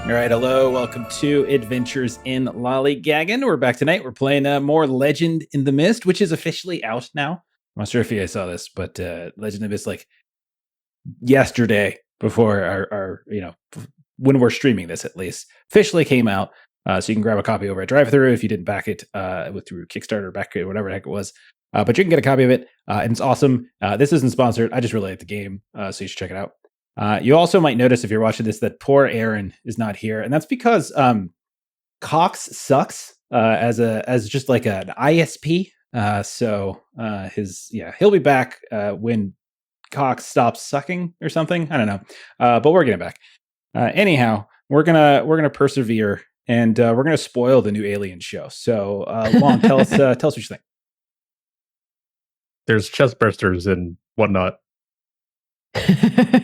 All right, hello, welcome to Adventures in Lollygagging. We're back tonight. We're playing more Legendinthemist, which is officially out now. I'm not sure if you guys saw this, but Legendinthemist, like yesterday, before our when we're streaming this at least, officially came out. So you can grab a copy over at Drive-Thru if you didn't back it through Kickstarter, back it, whatever the heck it was. But you can get a copy of it, and it's awesome. This isn't sponsored. I just really like the game, so you should check it out. You also might notice if you're watching this that poor Aaron is not here, and that's because Cox sucks as just like an ISP. He'll be back when Cox stops sucking or something. I don't know, but we're getting back. Anyhow, we're gonna persevere, and we're gonna spoil the new Alien show. So, Lon, tell us what you think. There's chest bursters and whatnot.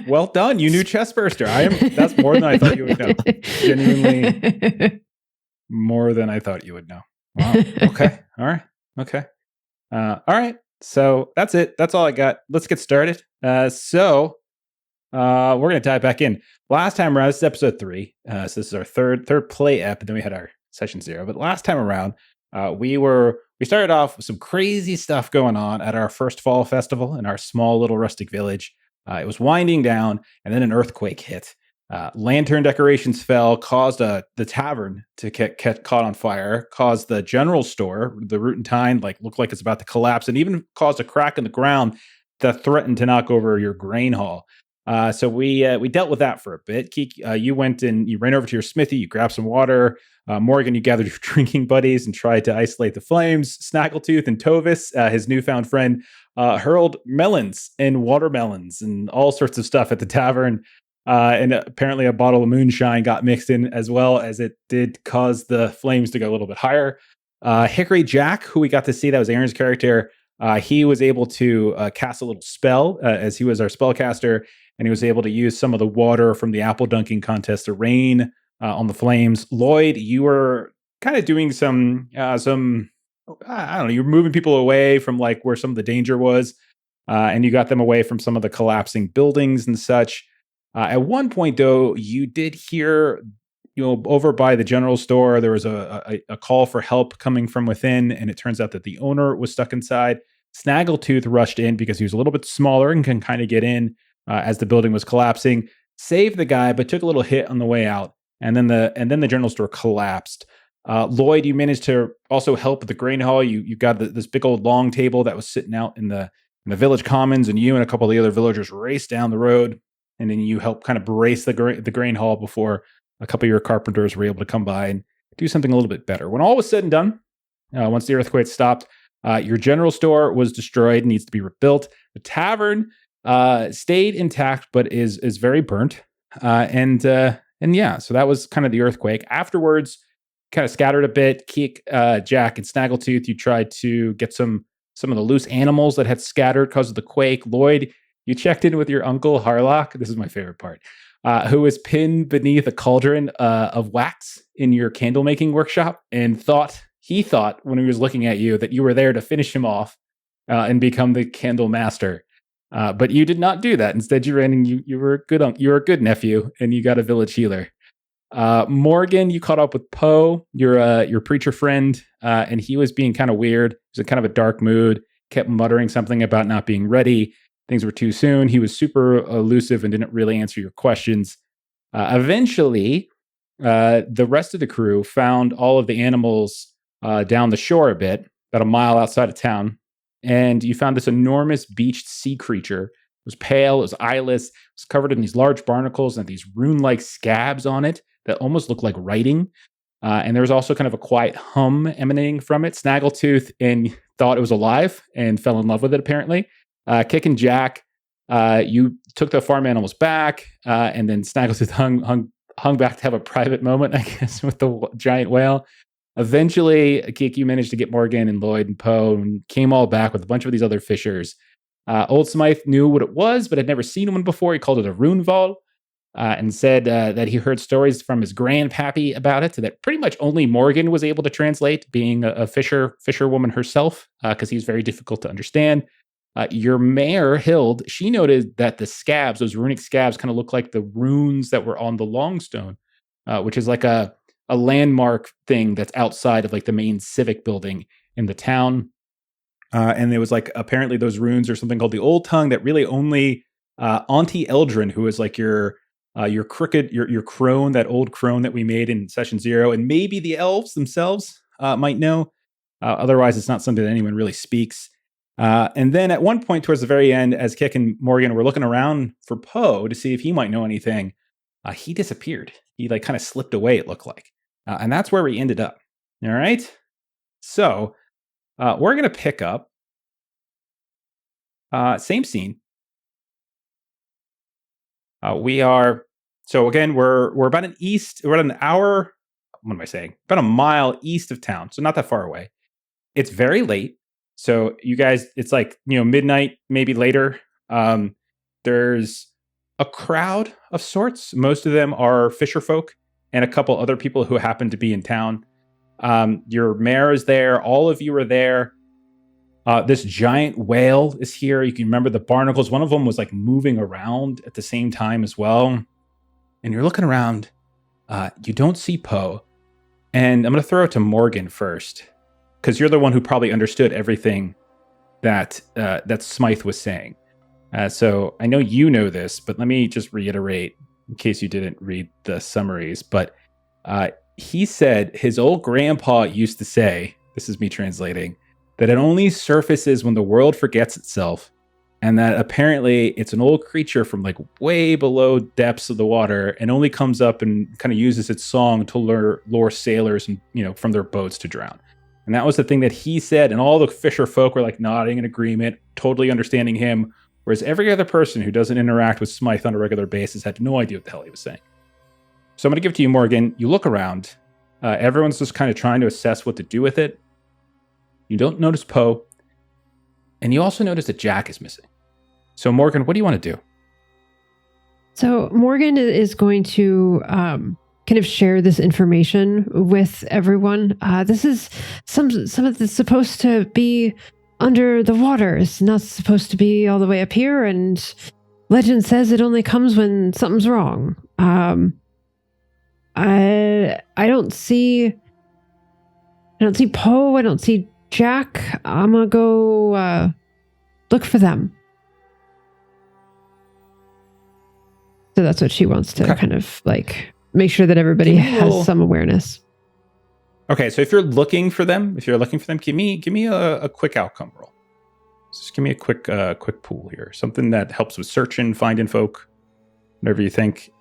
Well done. You knew Chestburster. That's more than I thought you would know. Genuinely more than I thought you would know. Wow. Okay. All right. Okay. All right. So that's it. That's all I got. Let's get started. We're going to dive back in. Last time around, this is episode 3. So this is our third play ep, and then we had our session 0. But last time around, we started off with some crazy stuff going on at our first fall festival in our small little rustic village. It was winding down, and then an earthquake hit. Lantern decorations fell, caused the tavern to get caught on fire, caused the general store, the Root and Tine, looked like it's about to collapse, and even caused a crack in the ground that threatened to knock over your grain haul. So we dealt with that for a bit. Keek, you went and you ran over to your smithy, you grabbed some water. Morgan, you gathered your drinking buddies and tried to isolate the flames. Snaggletooth and Tovis, his newfound friend, hurled melons and watermelons and all sorts of stuff at the tavern. And apparently a bottle of moonshine got mixed in as well, as it did cause the flames to go a little bit higher. Hickory Jack, who we got to see, that was Aaron's character, he was able to cast a little spell as he was our spellcaster, and he was able to use some of the water from the apple dunking contest to rain on the flames. Lloyd, you were kind of doing some I don't know, you were moving people away from where some of the danger was, and you got them away from some of the collapsing buildings and such. At one point, though, you did hear, over by the general store, there was a call for help coming from within, and it turns out that the owner was stuck inside. Snaggletooth rushed in because he was a little bit smaller and can kind of get in as the building was collapsing, saved the guy, but took a little hit on the way out, and then the general store collapsed. Lloyd, you managed to also help with the grain haul. You got this big old long table that was sitting out in the village commons, and you and a couple of the other villagers raced down the road, and then you helped kind of brace the grain haul before a couple of your carpenters were able to come by and do something a little bit better. When all was said and done, once the earthquake stopped, your general store was destroyed, needs to be rebuilt. The tavern stayed intact, but is very burnt. And yeah, so that was kind of the earthquake. Afterwards, kind of scattered a bit. Keek, Jack, and Snaggletooth, you tried to get some of the loose animals that had scattered because of the quake. Lloyd, you checked in with your uncle Harlock. This is my favorite part. Who was pinned beneath a cauldron of wax in your candle making workshop, and he thought when he was looking at you that you were there to finish him off and become the candle master. But you did not do that. Instead, you ran and you were a good nephew, and you got a village healer. Morgan, you caught up with Poe, your preacher friend, and he was being kind of weird. He was in kind of a dark mood, kept muttering something about not being ready. Things were too soon. He was super elusive and didn't really answer your questions. Eventually, the rest of the crew found all of the animals down the shore a bit, about a mile outside of town. And you found this enormous beached sea creature. It was pale, it was eyeless, it was covered in these large barnacles and these rune-like scabs on it that almost looked like writing. And there was also kind of a quiet hum emanating from it. Snaggletooth thought it was alive and fell in love with it, apparently. Kick and Jack, you took the farm animals back, and then Snaggletooth hung back to have a private moment, I guess, with the giant whale. Eventually, Kick, you managed to get Morgan and Lloyd and Poe, and came all back with a bunch of these other fishers. Old Smythe knew what it was, but had never seen one before. He called it a runeval, and said that he heard stories from his grandpappy about it, that pretty much only Morgan was able to translate, being a fisherwoman herself, because he's very difficult to understand. Your mare, Hild, she noted that the scabs, those runic scabs, kind of look like the runes that were on the Longstone. which is like a landmark thing that's outside of like the main civic building in the town. And there was like apparently those runes or something called the Old Tongue that really only Auntie Eldrin, who is like your crooked, your crone, that old crone that we made in session 0, and maybe the elves themselves might know. Otherwise, it's not something that anyone really speaks. And then at one point towards the very end, as Kick and Morgan were looking around for Poe to see if he might know anything, he disappeared. He like kind of slipped away, it looked like. And that's where we ended up. All right. So we're going to pick up same scene. We're about an hour. What am I saying? About a mile east of town. So not that far away. It's very late. So you guys, it's like, midnight, maybe later. There's a crowd of sorts. Most of them are fisher folk and a couple other people who happen to be in town. Your mayor is there. All of you are there. This giant whale is here. You can remember the barnacles. One of them was like moving around at the same time as well. And you're looking around. You don't see Poe. And I'm going to throw it to Morgan first, because you're the one who probably understood everything that Smythe was saying. So I know you know this, but let me just reiterate in case you didn't read the summaries. But he said his old grandpa used to say, this is me translating, that it only surfaces when the world forgets itself, and that apparently it's an old creature from like way below depths of the water and only comes up and kind of uses its song to lure sailors and from their boats to drown. And that was the thing that he said, and all the fisher folk were like nodding in agreement, totally understanding him, whereas every other person who doesn't interact with Smythe on a regular basis had no idea what the hell he was saying. So I'm going to give it to you, Morgan. You look around. Everyone's just kind of trying to assess what to do with it. You don't notice Poe. And you also notice that Jack is missing. So Morgan, what do you want to do? So Morgan is going to kind of share this information with everyone. This is some of this supposed to be under the water. It's not supposed to be all the way up here. And legend says it only comes when something's wrong. I don't see Poe. I don't see Jack. I'm gonna go look for them. So that's what she wants to kind of like make sure that everybody has some awareness. Okay, so if you're looking for them, give me a quick outcome roll. Just give me a quick pool here. Something that helps with searching, finding folk, whatever you think.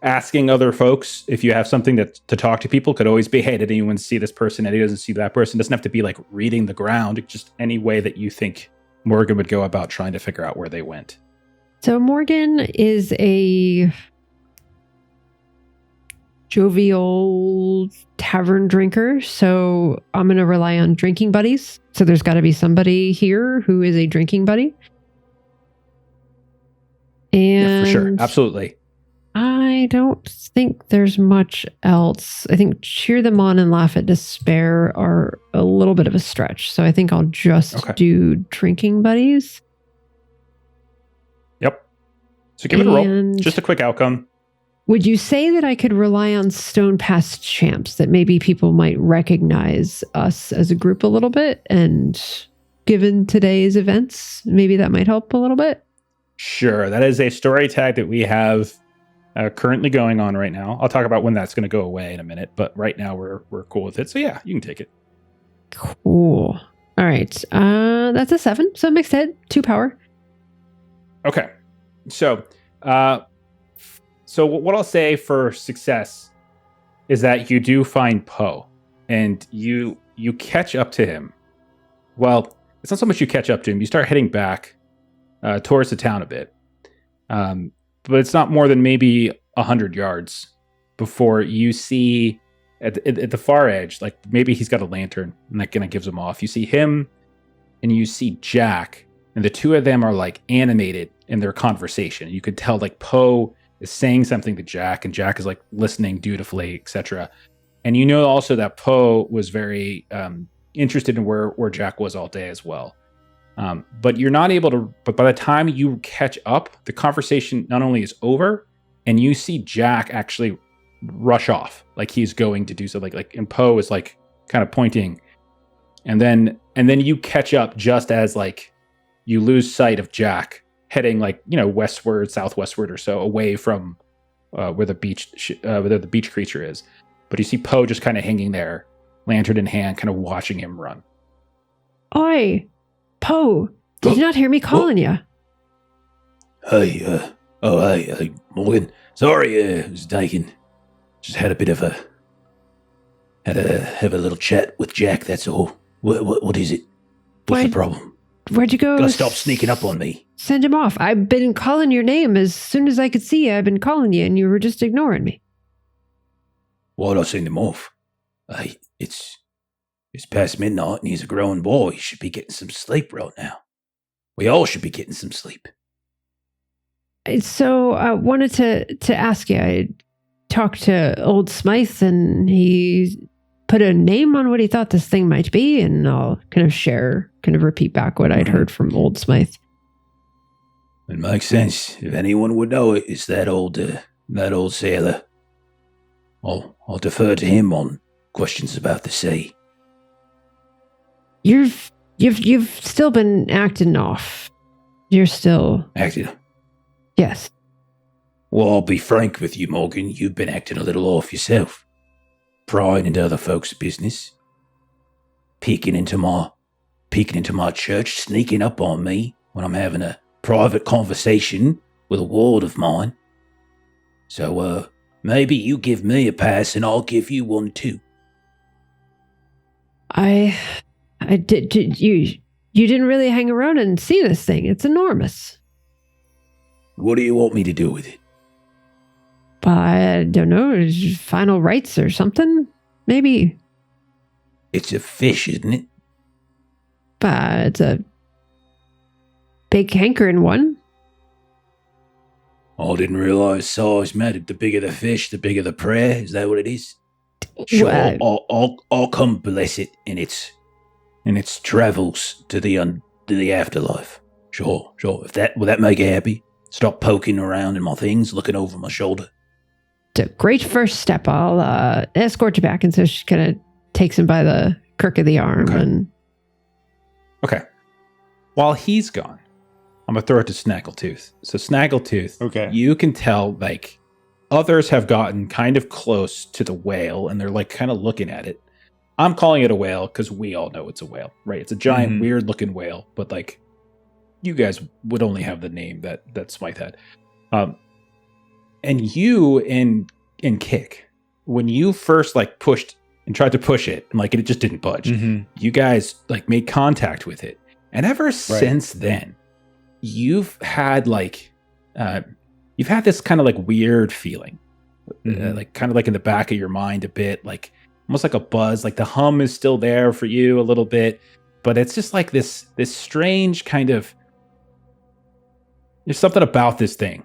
Asking other folks if you have something to talk to people could always be, hey, did anyone see this person? And he doesn't see that person. It doesn't have to be like reading the ground. Just any way that you think Morgan would go about trying to figure out where they went. So Morgan is a jovial tavern drinker. So I'm going to rely on drinking buddies. So there's got to be somebody here who is a drinking buddy. And yeah, for sure. Absolutely. I don't think there's much else. I think cheer them on and laugh at despair are a little bit of a stretch. So I think I'll just do drinking buddies. Yep. So give it a roll. Just a quick outcome. Would you say that I could rely on Stone Past Champs, that maybe people might recognize us as a group a little bit? And given today's events, maybe that might help a little bit? Sure. That is a story tag that we have currently going on right now. I'll talk about when that's going to go away in a minute, but right now we're cool with it. So yeah, you can take it. Cool. All right. That's a 7. So mixed head, 2 power. Okay. So what I'll say for success is that you do find Poe and you catch up to him. Well, it's not so much you catch up to him. You start heading back towards the town a bit. But it's not more than maybe 100 yards before you see at the far edge, like maybe he's got a lantern and that kind of gives him off. You see him and you see Jack, and the two of them are like animated in their conversation. You could tell like Poe is saying something to Jack and Jack is like listening dutifully, etc. And you know also that Poe was very interested in where Jack was all day as well. But you're not able to, but by the time you catch up, the conversation not only is over, and you see Jack actually rush off, like he's going to do something. Like, and Poe is like kind of pointing, and then you catch up just as like you lose sight of Jack heading like westward, southwestward or so away from where the beach creature is. But you see Poe just kind of hanging there, lantern in hand, kind of watching him run. Oi, Poe! Did you not hear me calling you? Hey, hey, Morgan. Sorry, I was taking. Just had a bit of have a little chat with Jack. That's all. What is it? What's the problem? Where'd you go? Gotta stop sneaking up on me. Send him off. I've been calling your name as soon as I could see you. I've been calling you, and you were just ignoring me. Why'd I send him off? Hey, it's past midnight, and he's a grown boy. He should be getting some sleep right now. We all should be getting some sleep. So I wanted to ask you. I talked to old Smythe, and he put a name on what he thought this thing might be, and I'll kind of repeat back what I'd heard from old Smythe. It makes sense. If anyone would know it, it's that old sailor. I'll defer to him on questions about the sea. You've still been acting off. You're still Acting? Yes. Well, I'll be frank with you, Morgan. You've been acting a little off yourself. Prying into other folks' business. Peeking into my church, sneaking up on me when I'm having a private conversation with a ward of mine. So, maybe you give me a pass and I'll give you one too. I did you didn't really hang around and see this thing. It's enormous. What do you want me to do with it? I don't know, final rites or something? Maybe. It's a fish, isn't it? It's a big hankering one. I didn't realize size mattered. The bigger the fish, the bigger the prayer. Is that what it is? Sure, I'll come bless it in its travels to the afterlife. Sure. Will that make you happy? Stop poking around in my things, looking over my shoulder. It's a great first step. I'll escort you back. And so she kind of takes him by the crook of the arm. Okay. While he's gone, I'm going to throw it to Snaggletooth. So Snaggletooth, Okay. You can tell like others have gotten kind of close to the whale and they're like kind of looking at it. I'm calling it a whale because we all know it's a whale, right? It's a giant, weird looking whale, but like you guys would only have the name that Smythe had. And you and Kick, when you first like pushed and tried to push it, and like it just didn't budge, you guys like made contact with it. And ever since then, you've had like, you've had this kind of like weird feeling, like kind of like in the back of your mind a bit, like almost like a buzz, like the hum is still there for you a little bit, but it's just like this strange kind of, there's something about this thing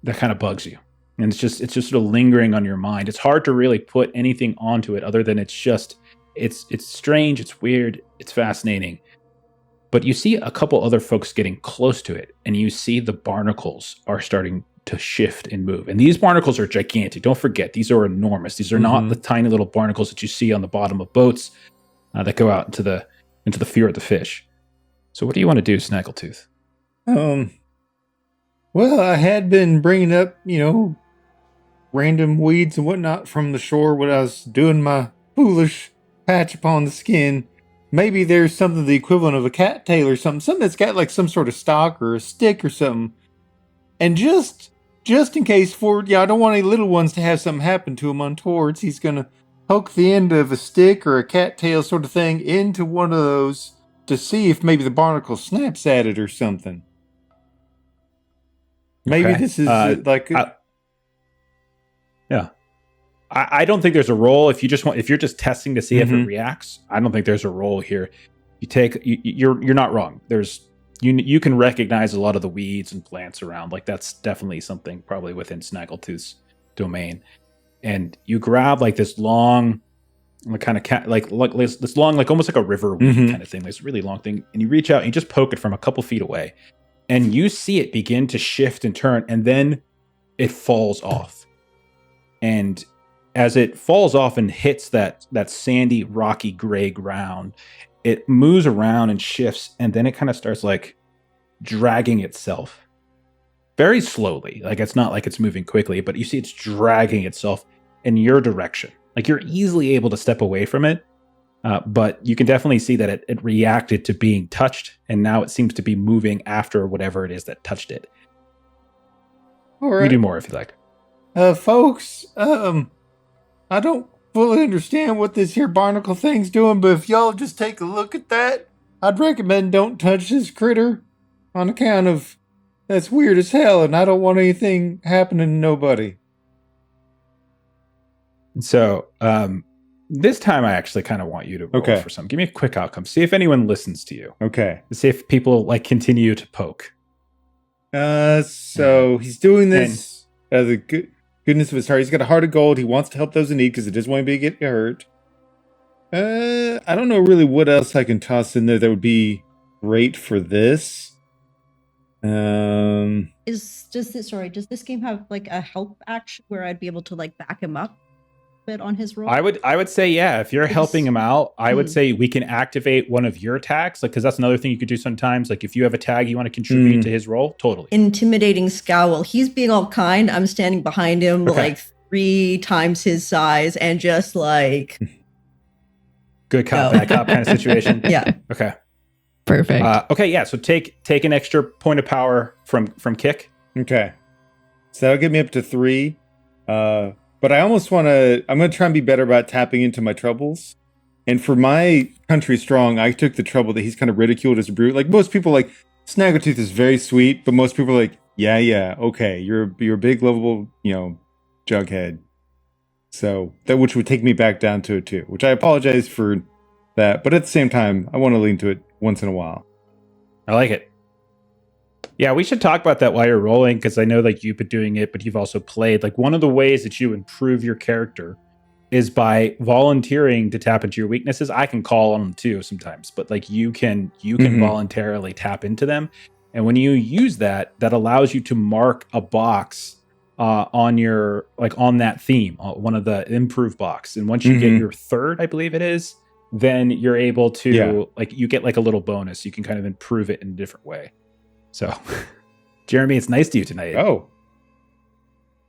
that kind of bugs you. And it's just sort of lingering on your mind. It's hard to really put anything onto it other than it's strange, it's weird, it's fascinating. But you see a couple other folks getting close to it, and you see the barnacles are starting to shift and move. And these barnacles are gigantic. Don't forget, these are enormous. These are not the tiny little barnacles that you see on the bottom of boats that go out into the fear of the fish. So what do you want to do, Snaggletooth? Well, I had been bringing up, random weeds and whatnot from the shore when I was doing my foolish patch upon the skin. Maybe there's something the equivalent of a cattail or something that's got like some sort of stalk or a stick or something. And just in case I don't want any little ones to have something happen to him untowards, he's going to poke the end of a stick or a cattail sort of thing into one of those to see if maybe the barnacle snaps at it or something. Maybe this is yeah. I don't think there's a role if you're just testing to see if it reacts. I don't think there's a role here. You're not wrong. You can recognize a lot of the weeds and plants around. Like that's definitely something probably within Snaggletooth's domain. And you grab like this long, kind of this long, like almost like a river weed kind of thing. This really long thing, and you reach out and you just poke it from a couple feet away. And you see it begin to shift and turn, and then it falls off. And as it falls off and hits that sandy, rocky, gray ground, it moves around and shifts, and then it kind of starts like dragging itself very slowly. Like it's not like it's moving quickly, but you see it's dragging itself in your direction. Like you're easily able to step away from it, but you can definitely see that it reacted to being touched, and now it seems to be moving after whatever it is that touched it. All right. You do more if you like. Folks, I don't fully understand what this here barnacle thing's doing, but if y'all just take a look at that, I'd recommend don't touch this critter on account of that's weird as hell, and I don't want anything happening to nobody. So, this time I actually kind of want you to roll for some. Give me a quick outcome. See if anyone listens to you. Okay. See if people like continue to poke. So he's doing this out of the goodness of his heart. He's got a heart of gold. He wants to help those in need because it doesn't want anybody to get hurt. I don't know really what else I can toss in there that would be great for this. Does this game have like a help action where I'd be able to like back him up a bit on his roll? I would say, yeah, if you're helping him out, I would say we can activate one of your tags, like, because that's another thing you could do sometimes. Like if you have a tag you want to contribute to his roll, totally. Intimidating scowl. He's being all kind. I'm standing behind him like 3 times his size and just like good cop, bad cop kind of situation. Yeah. Okay. Perfect. Okay, yeah. So take an extra point of power from Kick. Okay. So that'll get me up to 3. But I almost I'm going to try and be better about tapping into my troubles. And for my country strong, I took the trouble that he's kind of ridiculed as a brute. Like most people, like Snaggletooth is very sweet, but most people are like, yeah, okay, you're a big lovable, jughead. So that which would take me back down to it too, which I apologize for that. But at the same time, I want to lean to it once in a while. I like it. Yeah, we should talk about that while you're rolling, because I know like you've been doing it, but you've also played. Like one of the ways that you improve your character is by volunteering to tap into your weaknesses. I can call on them too sometimes, but like you can voluntarily tap into them. And when you use that allows you to mark a box on your, like on that theme, one of the improve box. And once you get your 3rd, I believe it is, then you're able to like, you get like a little bonus. You can kind of improve it in a different way. So, Jeremy, it's nice to you tonight. Oh,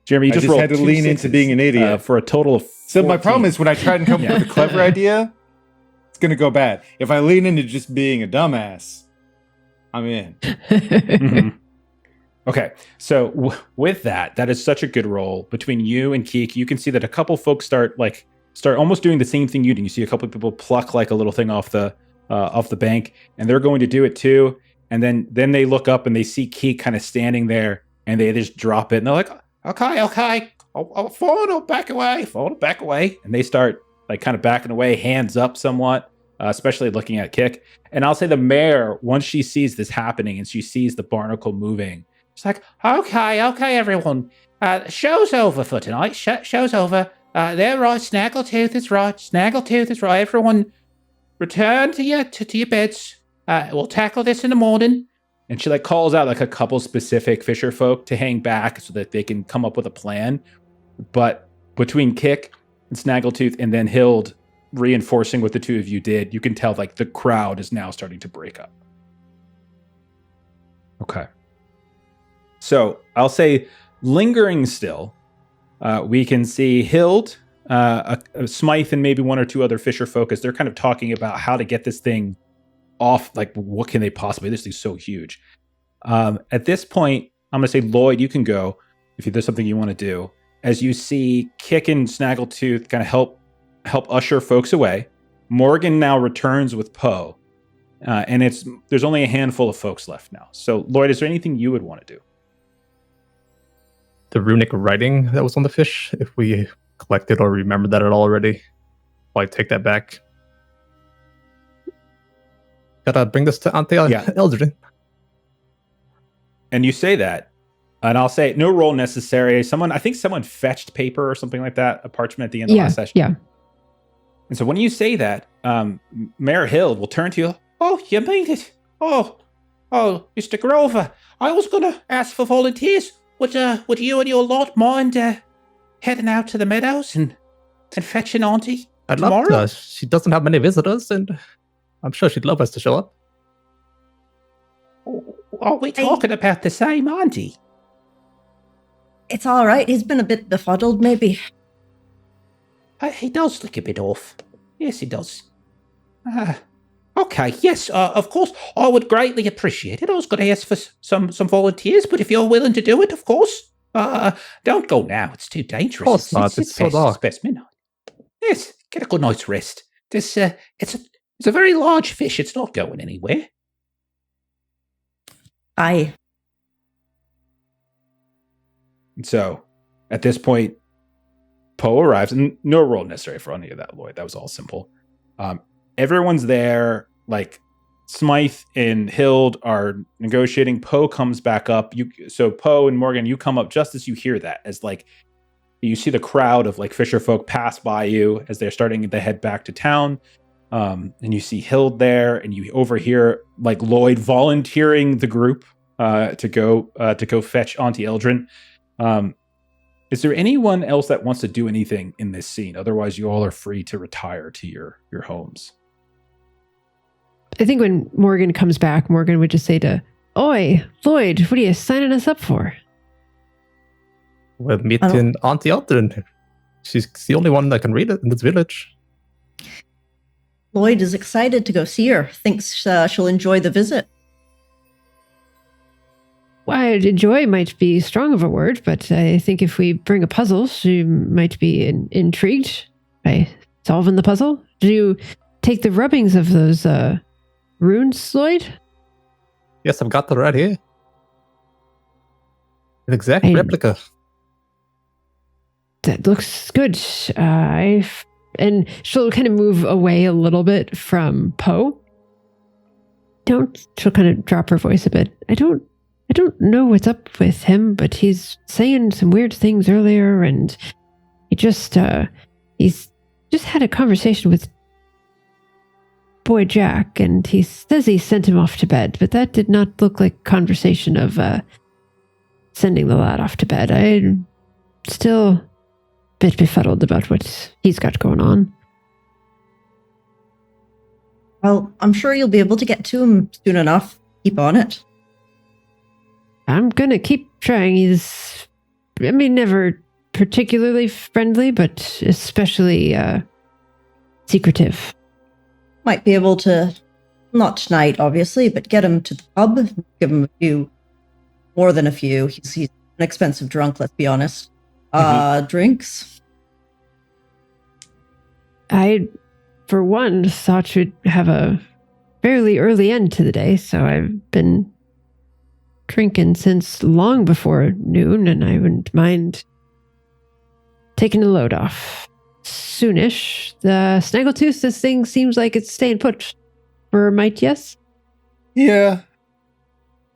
Jeremy, you just rolled had to lean into being an idiot for a total of 14. So my problem is when I try and come up with a clever idea, it's going to go bad. If I lean into just being a dumbass, I'm in. Okay, so with that is such a good roll between you and Keek. You can see that a couple folks start almost doing the same thing you do. You see a couple people pluck like a little thing off the bank, and they're going to do it too. And then they look up and they see Keek kind of standing there, and they just drop it. And they're like, okay, I'll fall back away. And they start like kind of backing away, hands up somewhat, especially looking at Kick. And I'll say the mare, once she sees this happening and she sees the barnacle moving, she's like, okay, everyone. Show's over for tonight. Show's over. They're right. Snaggletooth is right. Everyone return to your beds. We'll tackle this in the morning. And she like calls out like a couple specific fisher folk to hang back so that they can come up with a plan. But between Kick and Snaggletooth and then Hild reinforcing what the two of you did, you can tell like the crowd is now starting to break up. Okay. So I'll say lingering still, we can see Hild, Smythe, and maybe 1 or 2 other fisher folk as they're kind of talking about how to get this thing off. Like, what can they possibly? This thing's so huge. At this point, I'm going to say, Lloyd, you can go if there's something you want to do. As you see Kick and Snaggletooth kind of help usher folks away. Morgan now returns with Poe, and there's only a handful of folks left now. So, Lloyd, is there anything you would want to do? The runic writing that was on the fish, if we collected or remembered that at all already, I'll take that back. Gotta bring this to Auntie Eldrin. And you say that, and I'll say no roll necessary. I think someone fetched paper or something like that, a parchment at the end of the last session. Yeah. And so when you say that, Mayor Hild will turn to you. Oh, you mean it? Oh, Mr. Grover, I was going to ask for volunteers. Would you and your lot mind heading out to the meadows and and fetch an auntie I'd love tomorrow? to. She doesn't have many visitors, and I'm sure she'd love us to show up. Are we talking about the same auntie? It's all right. He's been a bit befuddled, maybe. He does look a bit off. Yes, he does. Okay, yes, of course. I would greatly appreciate it. I was going to ask for some volunteers, but if you're willing to do it, of course. Don't go now. It's too dangerous. Of course not. It's so dark. Past midnight. Yes, get a good night's rest. It's a very large fish. It's not going anywhere. Aye. So, at this point, Poe arrives, and no roll necessary for any of that, Lloyd. That was all simple. Everyone's there, like Smythe and Hild are negotiating. Poe comes back up. So Poe and Morgan, you come up just as you hear that, as like you see the crowd of like fisher folk pass by you as they're starting to head back to town. And you see Hild there, and you overhear like Lloyd volunteering the group to go fetch Auntie Eldrin. Is there anyone else that wants to do anything in this scene? Otherwise, you all are free to retire to your homes. I think when Morgan comes back, Morgan would just say to, "Oi, Lloyd, what are you signing us up for?" We're meeting Auntie Eldrin. She's the only one that can read it in this village. Lloyd is excited to go see her. Thinks she'll enjoy the visit. Well, enjoy might be strong of a word, but I think if we bring a puzzle, she might be intrigued by solving the puzzle. Do you take the rubbings of those runes, Lloyd? Yes, I've got that right here. An exact replica. That looks good. And she'll kind of move away a little bit from Poe. She'll kind of drop her voice a bit. I don't know what's up with him, but he's saying some weird things earlier, and he's just had a conversation with Boy Jack, and he says he sent him off to bed, but that did not look like a conversation of sending the lad off to bed. I'm still a bit befuddled about what he's got going on. Well, I'm sure you'll be able to get to him soon enough. Keep on it. I'm gonna keep trying. He's, never particularly friendly, but especially secretive. Might be able to, not tonight, obviously, but get him to the pub. Give him a few, more than a few. He's an expensive drunk, let's be honest. Drinks. I, for one, thought you'd have a fairly early end to the day, so I've been drinking since long before noon, and I wouldn't mind taking a load off soonish. The Snaggletooth, this thing seems like it's staying put for a mite, yes? Yeah.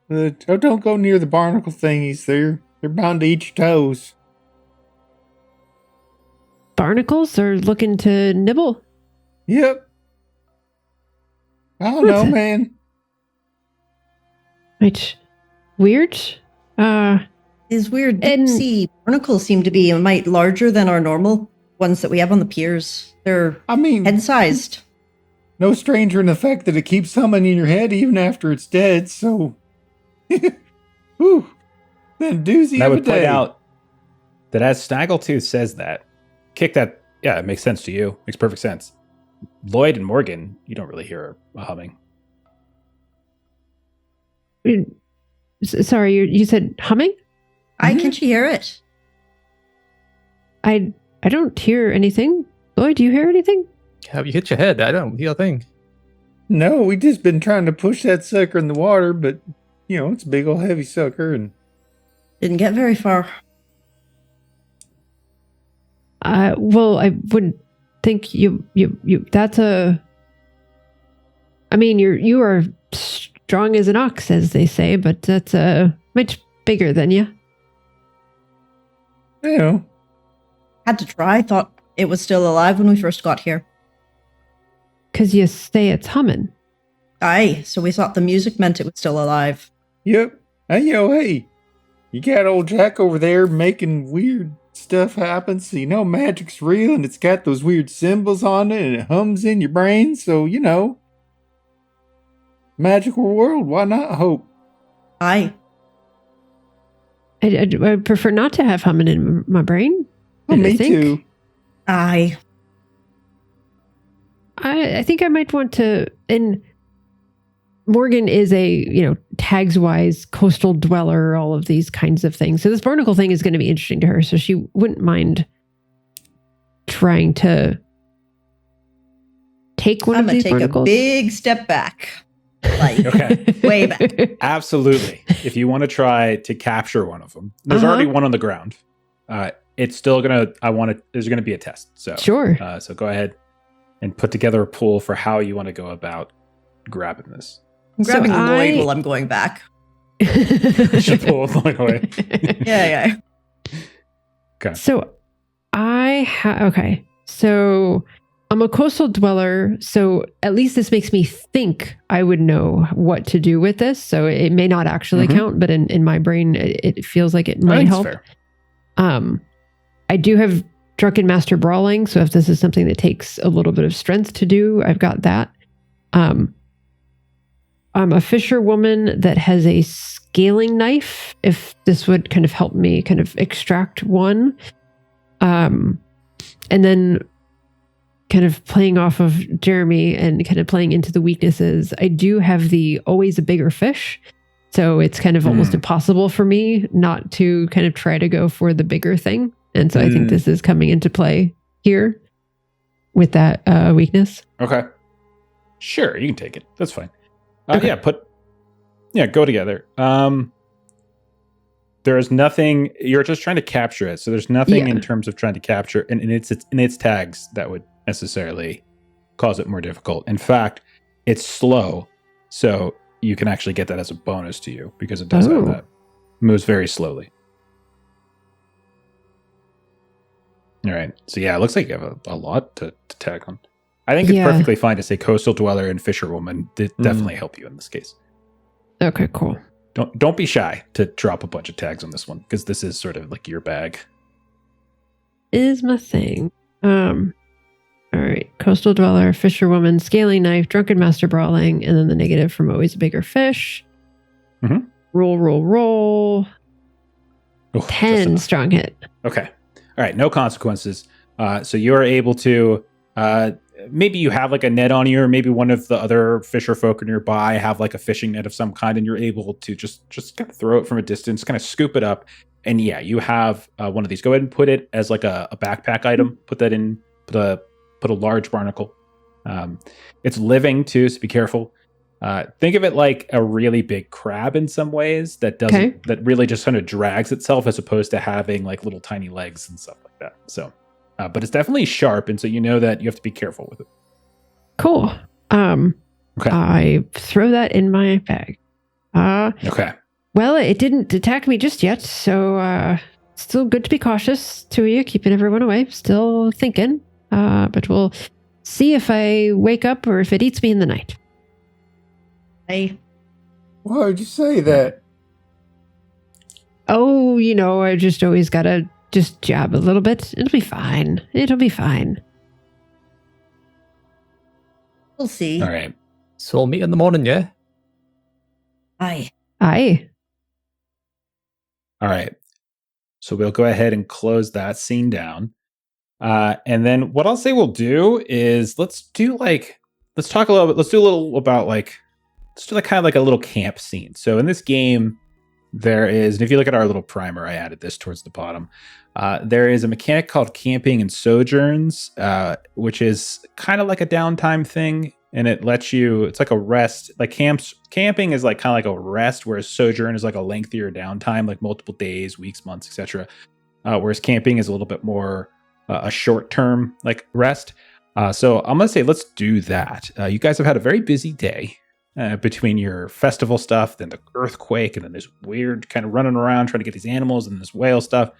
Don't go near the barnacle thingies. They're bound to eat your toes. Barnacles are looking to nibble? Yep. I don't know, man. Right. Weird. These weird deep sea barnacles seem to be a mite larger than our normal ones that we have on the piers. They're head-sized. No stranger in the fact that it keeps humming in your head even after it's dead, so... Whew. Then doozy I of a would point day. out that as Snaggletooth says that, kick that, yeah, it makes sense to you. Makes perfect sense. Lloyd and Morgan, you don't really hear a humming. Sorry, you said humming? Can't you hear it? I don't hear anything. Lloyd, do you hear anything? Have you hit your head? I don't hear a thing. No, we just been trying to push that sucker in the water, but, it's a big old heavy sucker, and... Didn't get very far. Well, I wouldn't think you that's a... you are strong as an ox, as they say, but that's much bigger than you. Had to try. Thought it was still alive when we first got here. Because you say it's humming. Aye, so we thought the music meant it was still alive. Yep. And hey, you got old Jack over there making weird stuff happens. So, magic's real and it's got those weird symbols on it and it hums in your brain. So, magical world. Why not hope? Aye. I prefer not to have humming in my brain. Well, me too. Aye. I think I might want to. And Morgan is a, tags wise coastal dweller, all of these kinds of things. So this barnacle thing is going to be interesting to her. So she wouldn't mind trying to take one I'm of going these to take barnacles. a big step back. Like, Okay. way back. Absolutely. If you want to try to capture one of them, there's already one on the ground. It's still there's gonna be a test. So Sure. So go ahead and put together a pool for how you want to go about grabbing this. I'm grabbing So Lloyd while I'm going back. Should pull it away. Yeah. Okay. So okay. So I'm a coastal dweller, so at least this makes me think I would know what to do with this. So it may not actually count, but in my brain, it feels like it might help. Fair. I do have Drunken Master Brawling, so if this is something that takes a little bit of strength to do, I've got that. I'm a fisherwoman that has a scaling knife, if this would kind of help me kind of extract one. And then kind of playing off of Jeremy and kind of playing into the weaknesses, I do have the always a bigger fish. So it's kind of almost impossible for me not to kind of try to go for the bigger thing. And so I think this is coming into play here with that weakness. Okay. Sure, you can take it. That's fine. Okay. Go together. There is nothing, you're just trying to capture it. So there's nothing in terms of trying to capture in its tags that would necessarily cause it more difficult. In fact, it's slow. So you can actually get that as a bonus to you because it does have that. Moves very slowly. All right. So yeah, it looks like you have a lot to tag on. I think it's perfectly fine to say coastal dweller and fisherwoman. Did definitely help you in this case. Okay, cool. Don't be shy to drop a bunch of tags on this one because this is sort of like your bag. Is my thing. All right. Coastal dweller, fisherwoman, scaling knife, drunken master brawling, and then the negative from always a bigger fish. Mm-hmm. Roll. Ooh, 10 strong hit. Okay. All right. No consequences. So you are able to, maybe you have like a net on you, or maybe one of the other fisher folk nearby have like a fishing net of some kind, and you're able to just kind of throw it from a distance, kind of scoop it up. And yeah, you have one of these. Go ahead and put it as like a backpack item. Put that in, put a large barnacle. It's living too, so be careful. Think of it like a really big crab in some ways that that really just kind of drags itself as opposed to having like little tiny legs and stuff like that. So, but it's definitely sharp, and so you know that you have to be careful with it. Cool. Okay. I throw that in my bag. Okay. Well, it didn't attack me just yet, so still good to be cautious. Two of you keeping everyone away. Still thinking, but we'll see if I wake up or if it eats me in the night. Hey. Why would you say that? Oh, I just always gotta just jab a little bit. It'll be fine. We'll see. All right. So we'll meet in the morning, yeah? Aye. Aye. All right. So we'll go ahead and close that scene down. And then what I'll say we'll do is let's do like a little camp scene. So in this game, there is, and if you look at our little primer, I added this towards the bottom. There is a mechanic called camping and sojourns, which is kind of like a downtime thing. And it lets you, it's like a rest, like camping is like kind of like a rest, whereas sojourn is like a lengthier downtime, like multiple days, weeks, months, etc. Whereas camping is a little bit more a short-term like rest. So I'm going to say, let's do that. You guys have had a very busy day between your festival stuff, then the earthquake, and then this weird kind of running around trying to get these animals and this whale stuff.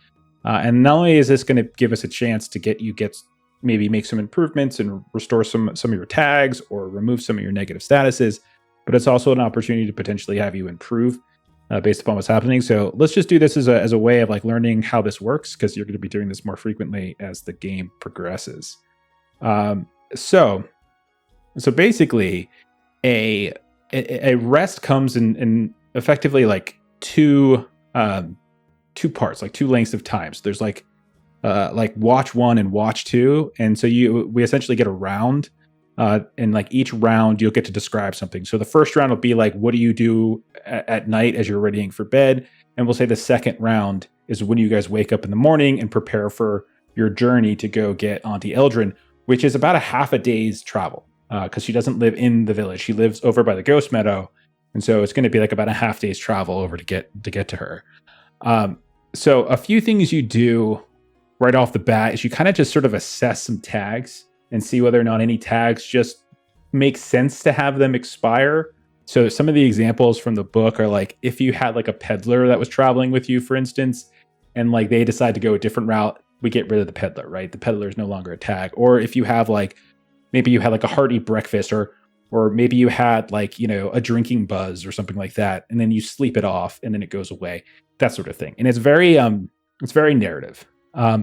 And not only is this going to give us a chance to maybe make some improvements and restore some of your tags or remove some of your negative statuses, but it's also an opportunity to potentially have you improve based upon what's happening. So let's just do this as a way of like learning how this works, because you're going to be doing this more frequently as the game progresses. So basically, a rest comes in effectively like two parts, like two lengths of time. So there's like watch 1 and watch 2, and so we essentially get a round. And like each round, you'll get to describe something. So the first round will be like, what do you do at night as you're readying for bed? And we'll say the second round is when you guys wake up in the morning and prepare for your journey to go get Auntie Eldrin, which is about a half a day's travel, because she doesn't live in the village. She lives over by the Ghost Meadow. And so it's going to be like about a half day's travel over to get to her. So a few things you do right off the bat is you kind of just sort of assess some tags and see whether or not any tags just make sense to have them expire. So some of the examples from the book are like, if you had like a peddler that was traveling with you, for instance, and like they decide to go a different route, we get rid of the peddler, right? The peddler is no longer a tag. Or if you have like, maybe you had like a hearty breakfast, or maybe you had like, a drinking buzz or something like that, and then you sleep it off and then it goes away, that sort of thing. And it's very narrative.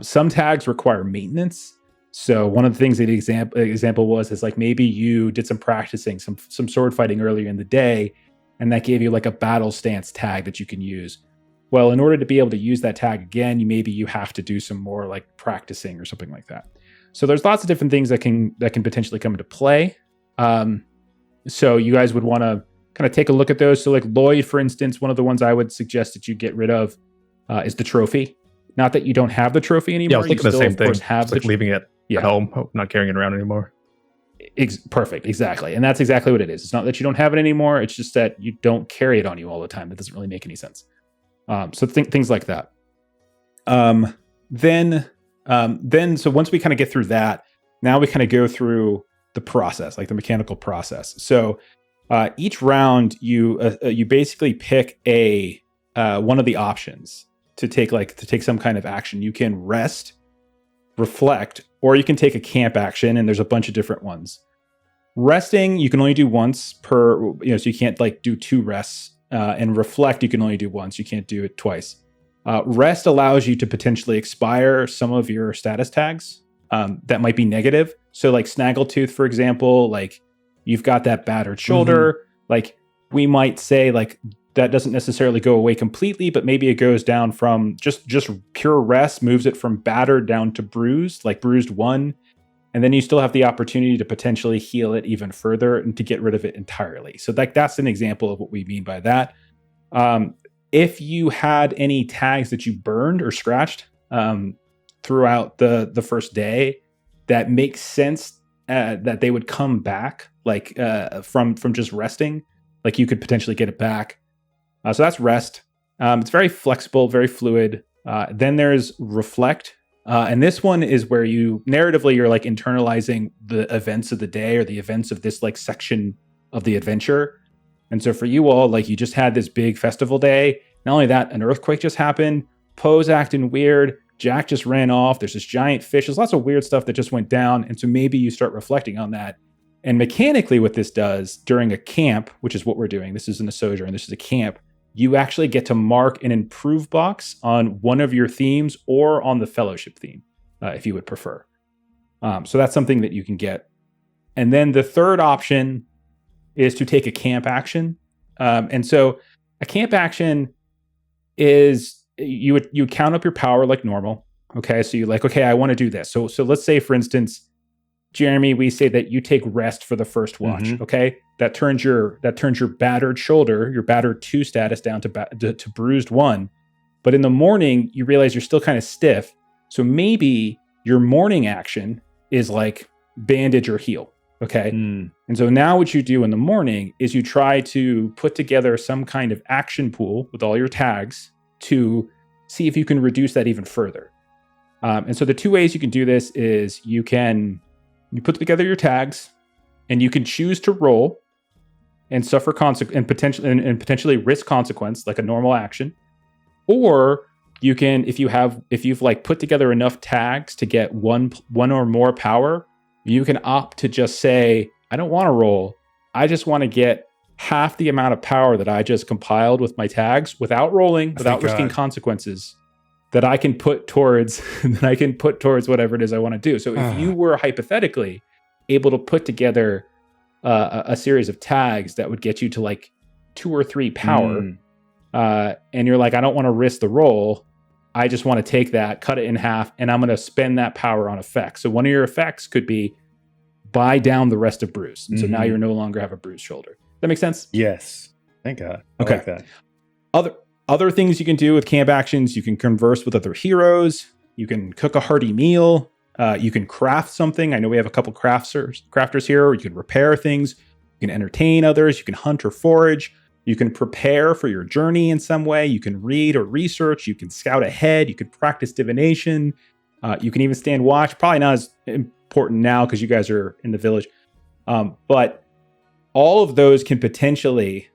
Some tags require maintenance. So one of the things that the example was is like, maybe you did some practicing, some sword fighting earlier in the day, and that gave you like a battle stance tag that you can use. Well, in order to be able to use that tag again, you have to do some more like practicing or something like that. So there's lots of different things that can potentially come into play. So you guys would want to kind of take a look at those. So like Lloyd, for instance, one of the ones I would suggest that you get rid of is the trophy. Not that you don't have the trophy anymore. Yeah, I was thinking the same thing. Have like leaving it at home, not carrying it around anymore. Perfect, exactly. And that's exactly what it is. It's not that you don't have it anymore. It's just that you don't carry it on you all the time. That doesn't really make any sense. So things like that. Then so once we kind of get through that, now we kind of go through the process, like the mechanical process. So each round, you basically pick one of the options to take some kind of action. You can rest, reflect, or you can take a camp action, and there's a bunch of different ones. Resting, you can only do once per, so you can't like do 2 rests. And reflect, you can only do once. You can't do it twice. Rest allows you to potentially expire some of your status tags that might be negative. So like Snaggletooth, for example, like you've got that battered shoulder. Mm-hmm. Like we might say like that doesn't necessarily go away completely, but maybe it goes down from just pure rest, moves it from battered down to bruised, like bruised 1. And then you still have the opportunity to potentially heal it even further and to get rid of it entirely. So that's an example of what we mean by that. If you had any tags that you burned or scratched throughout the first day, that makes sense that they would come back like from just resting. Like you could potentially get it back. So that's rest. It's very flexible, very fluid. Then there's reflect. And this one is where you're like internalizing the events of the day or the events of this like section of the adventure. And so for you all, like you just had this big festival day. Not only that, an earthquake just happened. Poe's acting weird. Jack just ran off. There's this giant fish. There's lots of weird stuff that just went down. And so maybe you start reflecting on that. And mechanically what this does during a camp, which is what we're doing, this isn't a sojourn, this is a camp, you actually get to mark an improve box on one of your themes or on the fellowship theme, if you would prefer. So that's something that you can get. And then the third option is to take a camp action. And so a camp action is you would count up your power like normal. Okay, so you're like, okay, I want to do this. So let's say, for instance, Jeremy, we say that you take rest for the first watch. Mm-hmm. Okay, that turns your battered shoulder, your battered 2 status down to bruised 1. But in the morning, you realize you're still kind of stiff. So maybe your morning action is like bandage or heal. Okay, and so now what you do in the morning is you try to put together some kind of action pool with all your tags to see if you can reduce that even further. And so the 2 ways you can do this is you put together your tags, and you can choose to roll and suffer and potentially risk consequence like a normal action, or you can, if you've like put together enough tags to get one or more power, you can opt to just say, I don't want to roll. I just want to get half the amount of power that I just compiled with my tags without rolling, without Thank risking God. consequences, that I can put towards whatever it is I want to do. So if you were hypothetically able to put together a series of tags that would get you to like 2 or 3 power, and you're like, I don't want to risk the roll. I just want to take that, cut it in half, and I'm going to spend that power on effects. So one of your effects could be buy down the rest of bruise. And so now you no longer have a bruised shoulder. Does that make sense? Yes. Thank God. I Okay. like that. Other things you can do with camp actions, you can converse with other heroes. You can cook a hearty meal. You can craft something. I know we have a couple crafters here. You can repair things. You can entertain others. You can hunt or forage. You can prepare for your journey in some way. You can read or research. You can scout ahead. You can practice divination. You can even stand watch. Probably not as important now because you guys are in the village. But all of those can potentially,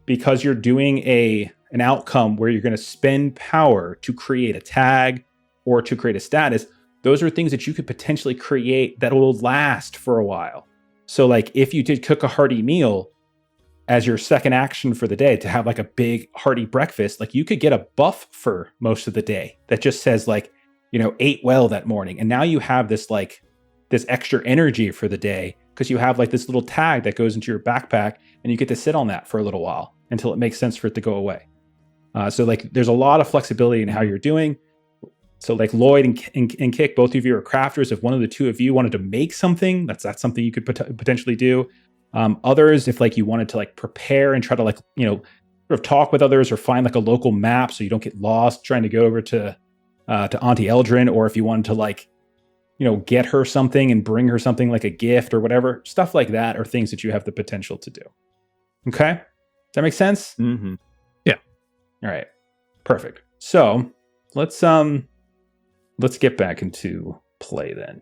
because you're doing an outcome where you're going to spend power to create a tag or to create a status, those are things that you could potentially create that will last for a while. So like if you did cook a hearty meal as your second action for the day to have like a big hearty breakfast, like you could get a buff for most of the day that just says like, ate well that morning. And now you have this like this extra energy for the day because you have like this little tag that goes into your backpack and you get to sit on that for a little while until it makes sense for it to go away. So like there's a lot of flexibility in how you're doing. So like Lloyd and Kick, both of you are crafters. If one of the two of you wanted to make something, that's something you could potentially do. Others, if like you wanted to like prepare and try to like, sort of talk with others or find like a local map so you don't get lost trying to go over to Auntie Eldrin, or if you wanted to like, get her something and bring her something like a gift or whatever, stuff like that are things that you have the potential to do. Okay? Does that make sense? Mm-hmm. Yeah. All right. Perfect. So let's get back into play then.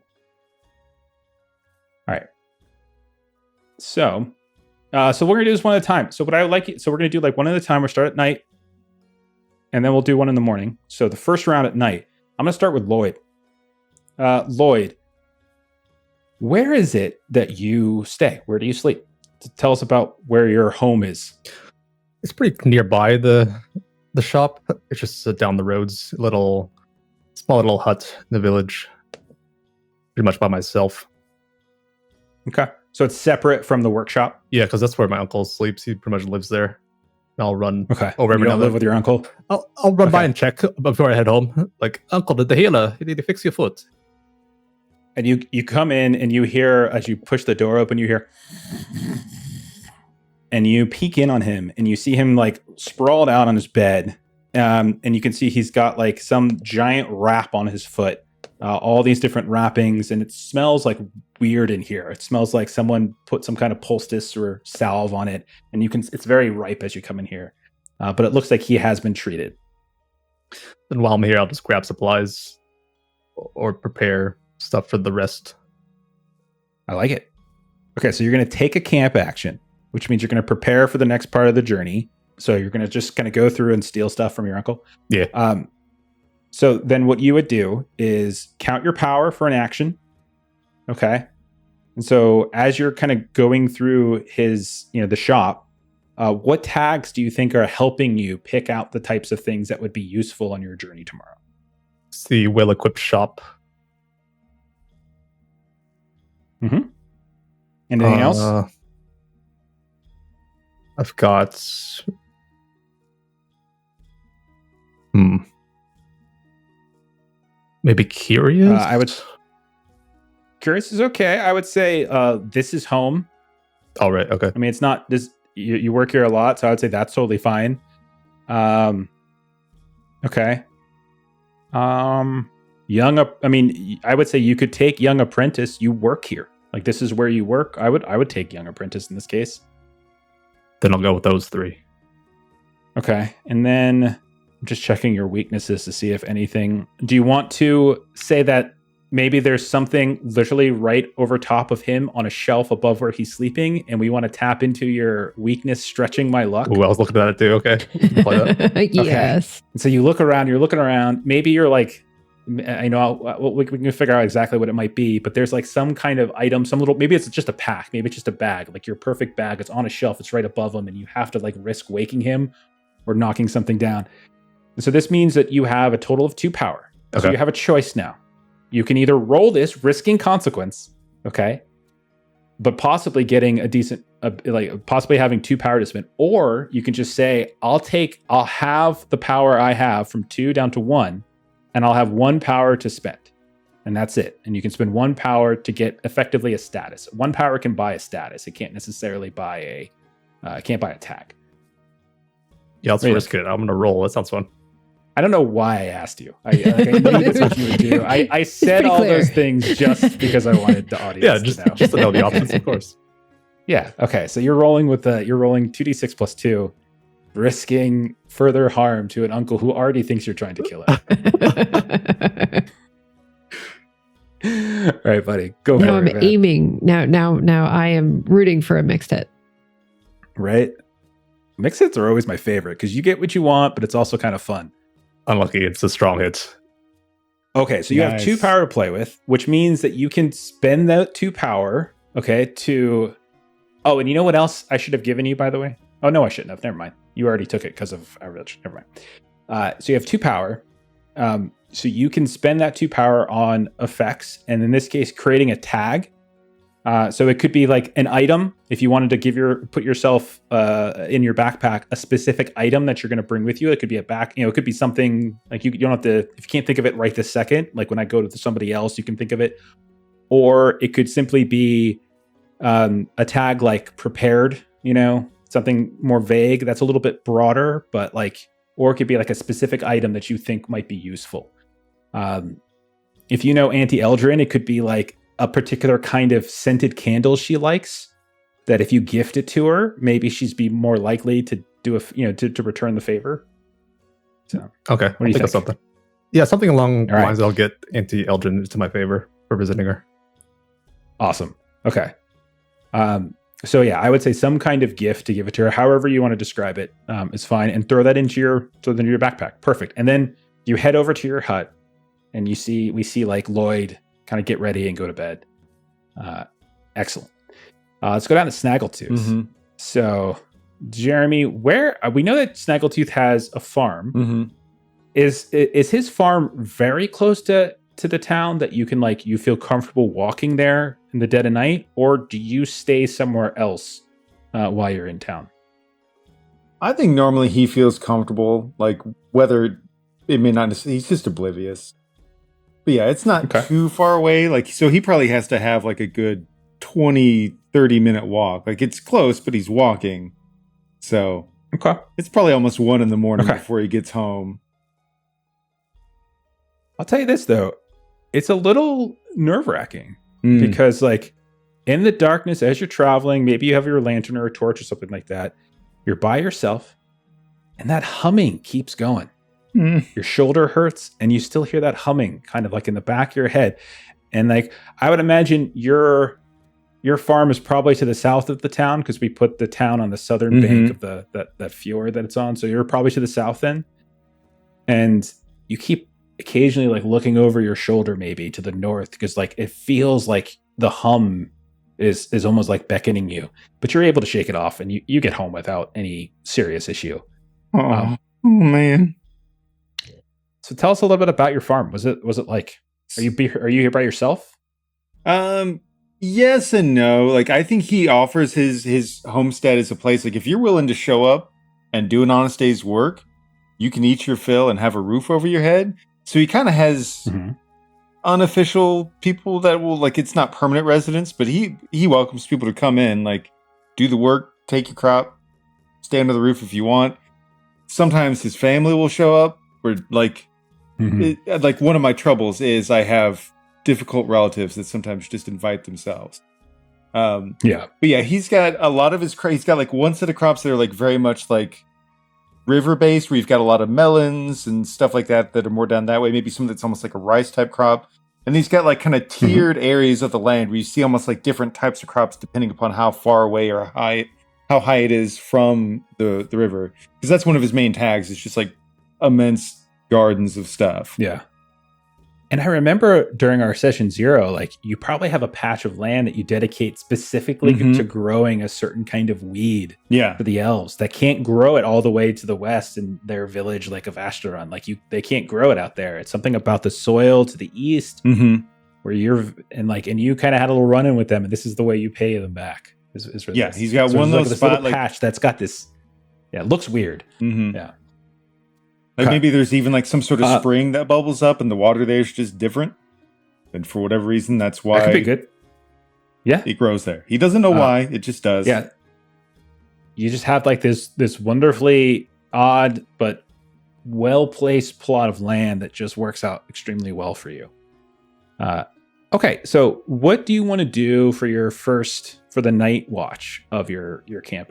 All right. So we're gonna do this one at a time. So we're gonna do like one at a time. We'll start at night, and then we'll do one in the morning. So the first round at night, I'm gonna start with Lloyd. Lloyd, where is it that you stay? Where do you sleep? Tell us about where your home is. It's pretty nearby the shop. It's just down the roads, small little hut in the village. Pretty much by myself. Okay. So it's separate from the workshop? Yeah, because that's where my uncle sleeps. He pretty much lives there. And I'll run over every you now don't and live then. with your uncle? I'll run by and check before I head home. Like, Uncle, did the healer? Did he fix your foot? And you come in and you hear, as you push the door open, you hear, and you peek in on him and you see him like sprawled out on his bed. And you can see he's got like some giant wrap on his foot, all these different wrappings, and it smells like weird in here. It smells like someone put some kind of poultice or salve on it, and it's very ripe as you come in here. But it looks like he has been treated. And while I'm here, I'll just grab supplies or prepare stuff for the rest. I like it. Okay, so you're going to take a camp action, which means you're going to prepare for the next part of the journey. So you're going to just kind of go through and steal stuff from your uncle. Yeah. So then what you would do is count your power for an action. Okay. And so as you're kind of going through the shop, what tags do you think are helping you pick out the types of things that would be useful on your journey tomorrow? It's the well-equipped shop. Mm-hmm. Anything else? I've got... Maybe curious? Curious is okay. I would say this is home. All right, okay. I mean, it's not this. You work here a lot, so I would say that's totally fine. Okay. I would say you could take young apprentice. You work here. Like this is where you work. I would take young apprentice in this case. Then I'll go with those 3. Okay, and then I'm just checking your weaknesses to see if anything. Do you want to say that maybe there's something literally right over top of him on a shelf above where he's sleeping, and we want to tap into your weakness, stretching my luck? Oh, I was looking at it too. Okay. Play that. Yes. And so you look around. You're looking around. Maybe you're like I know we can figure out exactly what it might be, but there's like some kind of item, maybe it's just a pack, maybe it's just a bag, like your perfect bag. It's on a shelf, it's right above him, and you have to like risk waking him or knocking something down. And so this means that you have a total of 2 power. Okay. So you have a choice now. You can either roll this, risking consequence, okay, but possibly getting a decent, possibly having 2 power to spend, or you can just say, I'll have the power I have from 2 down to 1, and I'll have 1 power to spend, and that's it. And you can spend 1 power to get effectively a status. 1 power can buy a status. It can't necessarily buy can't buy a tag. Yeah, let's risk it. I'm gonna roll. That sounds fun. I don't know why I asked you. I knew that's what you would do. I said all those things just because I wanted the audience to know. Just to know the options, of course. Yeah. Okay. So you're rolling 2d6 plus 2, risking further harm to an uncle who already thinks you're trying to kill him. All right, buddy. Go for it. Now I'm aiming. Now I am rooting for a mixed hit. Right. Mixed hits are always my favorite because you get what you want, but it's also kind of fun. Unlucky, it's a strong hit. Okay, so you have 2 power to play with, which means that you can spend that 2 power, okay, to... Oh, and you know what else I should have given you, by the way? Oh, no, I shouldn't have. Never mind. You already took it because of average. Never mind. So you have 2 power. So you can spend that 2 power on effects, and in this case, creating a tag. So it could be like an item. If you wanted to put yourself in your backpack a specific item that you're going to bring with you, it could be it could be something like you don't have to. If you can't think of it right this second, like when I go to somebody else, you can think of it. Or it could simply be a tag like prepared. Something more vague. That's a little bit broader, but or it could be like a specific item that you think might be useful. If you know Auntie Eldrin, it could be like a particular kind of scented candle she likes, that if you gift it to her, maybe she's be more likely to do to return the favor. So okay, what do you think? Of something? Yeah, something along the lines. I'll get Auntie Eldrin to my favor for visiting her. Awesome. Okay. So yeah, I would say some kind of gift to give it to her, however you want to describe it, is fine, and throw that into your backpack. Perfect. And then you head over to your hut, and we see like Lloyd kind of get ready and go to bed. Excellent. Let's go down to Snaggletooth. Mm-hmm. So, Jeremy, where we know that Snaggletooth has a farm. Mm-hmm. Is his farm very close to the town that you can you feel comfortable walking there in the dead of night, or do you stay somewhere else while you're in town? I think normally he feels comfortable, whether it may not. He's just oblivious. But yeah, it's not too far away. So he probably has to have a good 20, 30-minute walk. It's close, but he's walking. So it's probably almost 1 a.m. before he gets home. I'll tell you this, though. It's a little nerve-wracking because, in the darkness as you're traveling, maybe you have your lantern or a torch or something like that. You're by yourself, and that humming keeps going. Your shoulder hurts, and you still hear that humming kind of in the back of your head. And I would imagine your farm is probably to the south of the town, because we put the town on the southern bank of that fjord that it's on. So you're probably to the south then. And you keep occasionally looking over your shoulder, maybe to the north, because it feels like the hum is almost beckoning you, but you're able to shake it off, and you get home without any serious issue. Oh man. So tell us a little bit about your farm. Was it are you here by yourself? Yes and no. I think he offers his homestead as a place. If you're willing to show up and do an honest day's work, you can eat your fill and have a roof over your head. So he kind of has unofficial people that will it's not permanent residents, but he welcomes people to come in, do the work, take your crop, stay under the roof if you want. Sometimes his family will show up, or one of my troubles is I have difficult relatives that sometimes just invite themselves. But yeah, he's got a lot of he's got one set of crops that are very much river based, where you've got a lot of melons and stuff like that are more down that way. Maybe some that's almost like a rice type crop. And he's got kind of tiered areas of the land where you see almost different types of crops depending upon how far away or how high it is from the river. Because that's one of his main tags. It's just immense gardens of stuff. Yeah. And I remember during our session 0, like you probably have a patch of land that you dedicate specifically to growing a certain kind of weed for the elves that can't grow it all the way to the west in their village, like of Ashtaron. Like they can't grow it out there. It's something about the soil to the east where and you kind of had a little run-in with them, and this is the way you pay them back. He's got one little spot patch that's got this. Yeah, it looks weird. Yeah. Like maybe there's even like some sort of spring that bubbles up and the water there is just different. And for whatever reason, that's why that could be good. Yeah. It grows there. He doesn't know why, it just does. Yeah. You just have like this wonderfully odd but well-placed plot of land that just works out extremely well for you. Okay, so what do you want to do for the night watch of your camp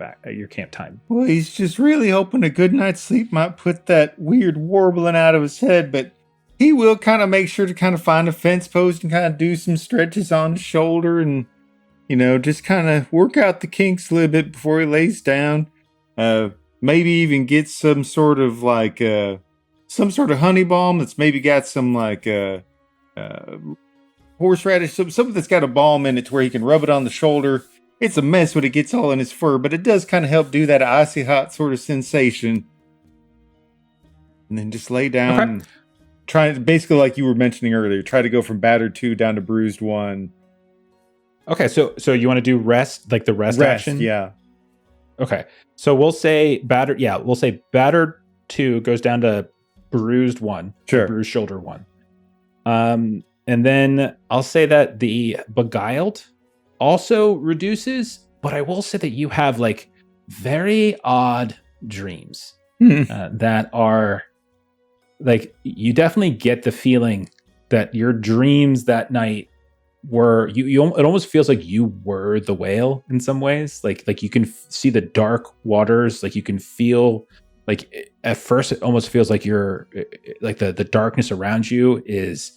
time? Well, he's just really hoping a good night's sleep might put that weird warbling out of his head, but he will kind of make sure to kind of find a fence post and kind of do some stretches on his shoulder and, just kind of work out the kinks a little bit before he lays down. Maybe even get some sort of honey balm that's maybe got some horseradish, something that's got a balm in it to where he can rub it on the shoulder. It's a mess when it gets all in his fur, but it does kind of help do that icy hot sort of sensation. And then just lay down and try, basically like you were mentioning earlier, try to go from battered 2 down to bruised 1. Okay, so you want to do rest, like the rest action? Yeah. Okay, so we'll say battered 2 goes down to bruised 1. Sure. Bruised shoulder 1. And then I'll say that the beguiled also reduces, but I will say that you have like very odd dreams that are like, you definitely get the feeling that your dreams that night were it almost feels like you were the whale in some ways. Like you can see the dark waters, like you can feel like at first it almost feels like you're like the darkness around you is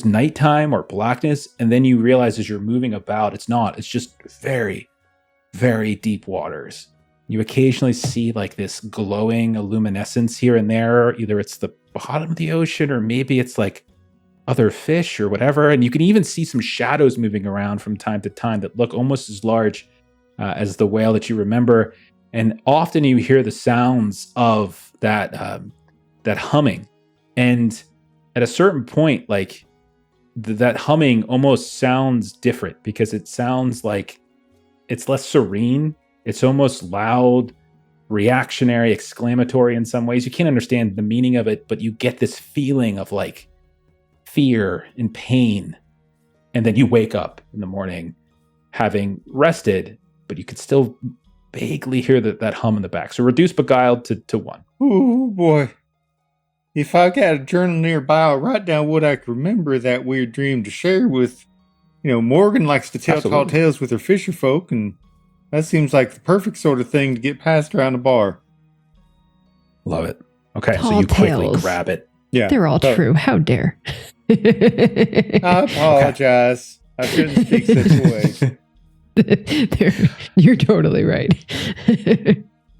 nighttime or blackness, and then you realize as you're moving about, it's not. It's just very, very deep waters. You occasionally see like this glowing luminescence here and there. Either it's the bottom of the ocean or maybe it's like other fish or whatever. And you can even see some shadows moving around from time to time that look almost as large as the whale that you remember. And often you hear the sounds of that humming. And at a certain point, like that humming almost sounds different because it sounds like it's less serene. It's almost loud, reactionary, exclamatory in some ways. You can't understand the meaning of it, but you get this feeling of like fear and pain. And then you wake up in the morning having rested, but you could still vaguely hear that hum in the back. So reduce beguiled to 1. Oh boy. If I got a journal nearby, I'll write down what I can remember that weird dream to share with, Morgan likes to tell tall tales with her fisher folk, and that seems like the perfect sort of thing to get passed around a bar. Love it. Okay, Tall so you quickly tales. Grab it. Yeah. They're all true. How dare. I apologize. I shouldn't speak such a way. You're totally right.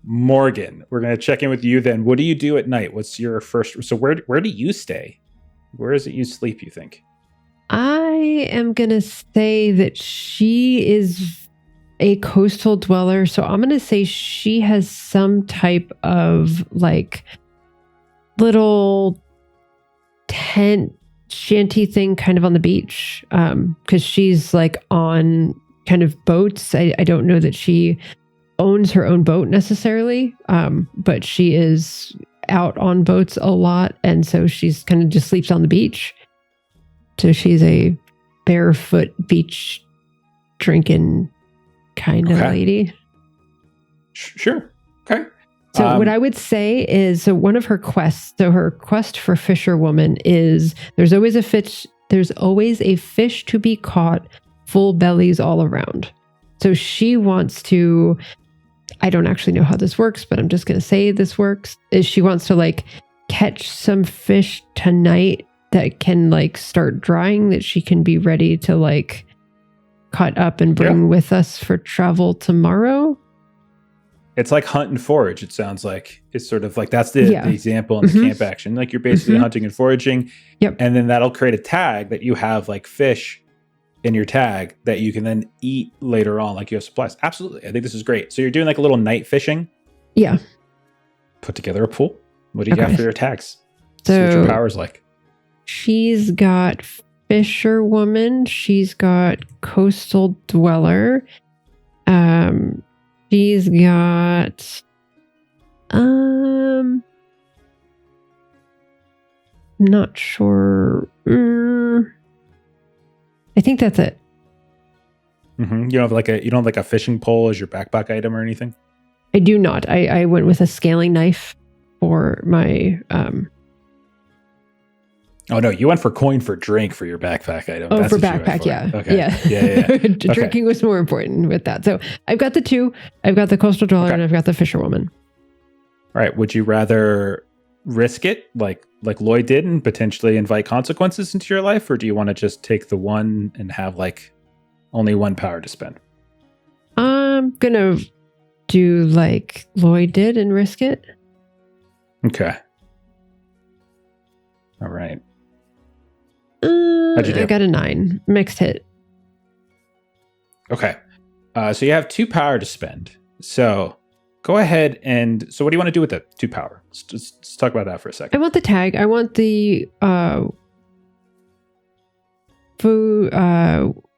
Morgan, we're going to check in with you then. What do you do at night? What's your first... So where do you stay? Where is it you sleep, you think? I am going to say that she is a coastal dweller. So I'm going to say she has some type of like little tent shanty thing kind of on the beach. Because she's like on kind of boats. I don't know that she owns her own boat necessarily, but she is out on boats a lot, and so she's kind of just sleeps on the beach. So she's a barefoot beach drinking kind of lady. Sure. Okay. So what I would say is, so one of her quests, so her quest for fisherwoman is there's always a fish to be caught, full bellies all around. So she wants to, I don't actually know how this works, but I'm just going to say this works, is she wants to like catch some fish tonight that can like start drying, that she can be ready to like cut up and bring with us for travel tomorrow. It's like hunt and forage. It sounds like it's sort of like that's the example in the camp action. Like you're basically hunting and foraging. Yep. And then that'll create a tag that you have like fish in your tag that you can then eat later on. Like you have supplies. Absolutely. I think this is great. So you're doing like a little night fishing. Yeah. Put together a pool. What do you got for your tags? So see what your power's like. She's got fisherwoman. She's got coastal dweller. She's got not sure. I think that's it. You don't have like a fishing pole as your backpack item or anything? I do not. I went with a scaling knife for my Oh no, you went for coin for drink for your backpack item. Oh, That's for what you went backpack, for. yeah. Okay. Yeah. Okay. Drinking was more important with that. So I've got the two. I've got the coastal dweller and I've got the fisherwoman. All right. Would you rather risk it like Lloyd did and potentially invite consequences into your life, or do you want to just take the one and have like only one power to spend? I'm gonna do like Lloyd did and risk it. Okay. All right. How'd you do? I got a 9. Mixed hit. Okay. So you have 2 power to spend. So go ahead and... So what do you want to do with the 2 power? Let's talk about that for a I second. want the tag. I want the food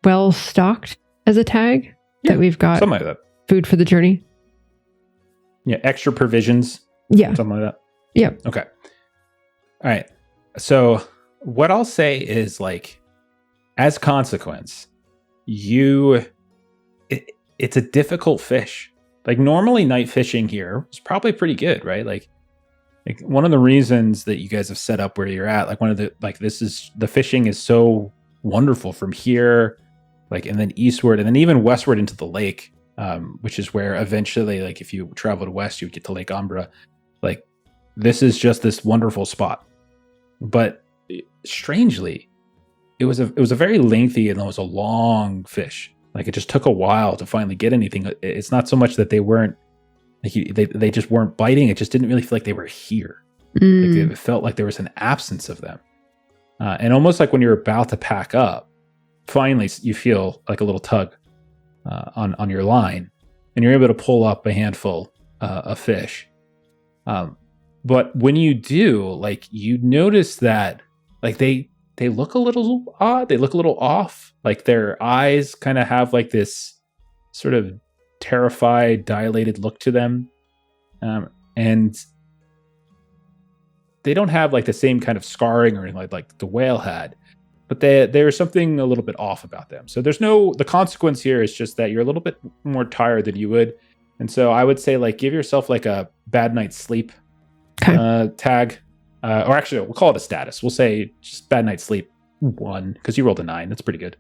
well stocked as a tag that we've got. Something like that. Food for the journey. Yeah, extra provisions. Yeah. Something like that. Yep. Okay. All right. So what I'll say is like, as consequence, it's a difficult fish. Like normally night fishing here is probably pretty good, right? Like one of the reasons that you guys have set up where you're at, like the fishing is so wonderful from here, like, and then eastward and then even westward into the lake, which is where eventually, like if you traveled west, you would get to Lake Umbra. Like this is just this wonderful spot. But strangely, it was a very lengthy and it was a long fish. Like it just took a while to finally get anything. It's not so much that they weren't like they just weren't biting. It just didn't really feel like they were here. Like it felt like there was an absence of them. And almost like when you're about to pack up, finally you feel like a little tug on your line, and you're able to pull up a handful of fish. But when you do, like you notice that like they look a little odd. They look a little off. Like their eyes kind of have like this sort of terrified, dilated look to them. And they don't have like the same kind of scarring or anything like the whale had. But there's something a little bit off about them. So the consequence here is just that you're a little bit more tired than you would. And so I would say like give yourself like a bad night's sleep tag. Or actually, we'll call it a status. We'll say just bad night's sleep 1 because you rolled a 9. That's pretty good.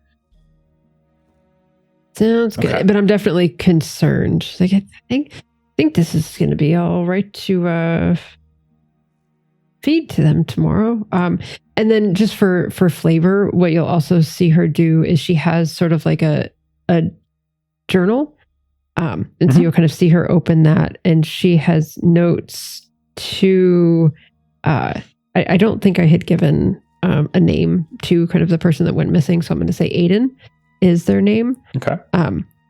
Sounds good. Okay. But I'm definitely concerned. Like I think this is going to be all right to feed to them tomorrow. And then just for flavor, what you'll also see her do is she has sort of like a journal. And so you'll kind of see her open that, and she has notes to I don't think I had given a name to kind of the person that went missing, so I'm going to say Aiden is their name. Okay.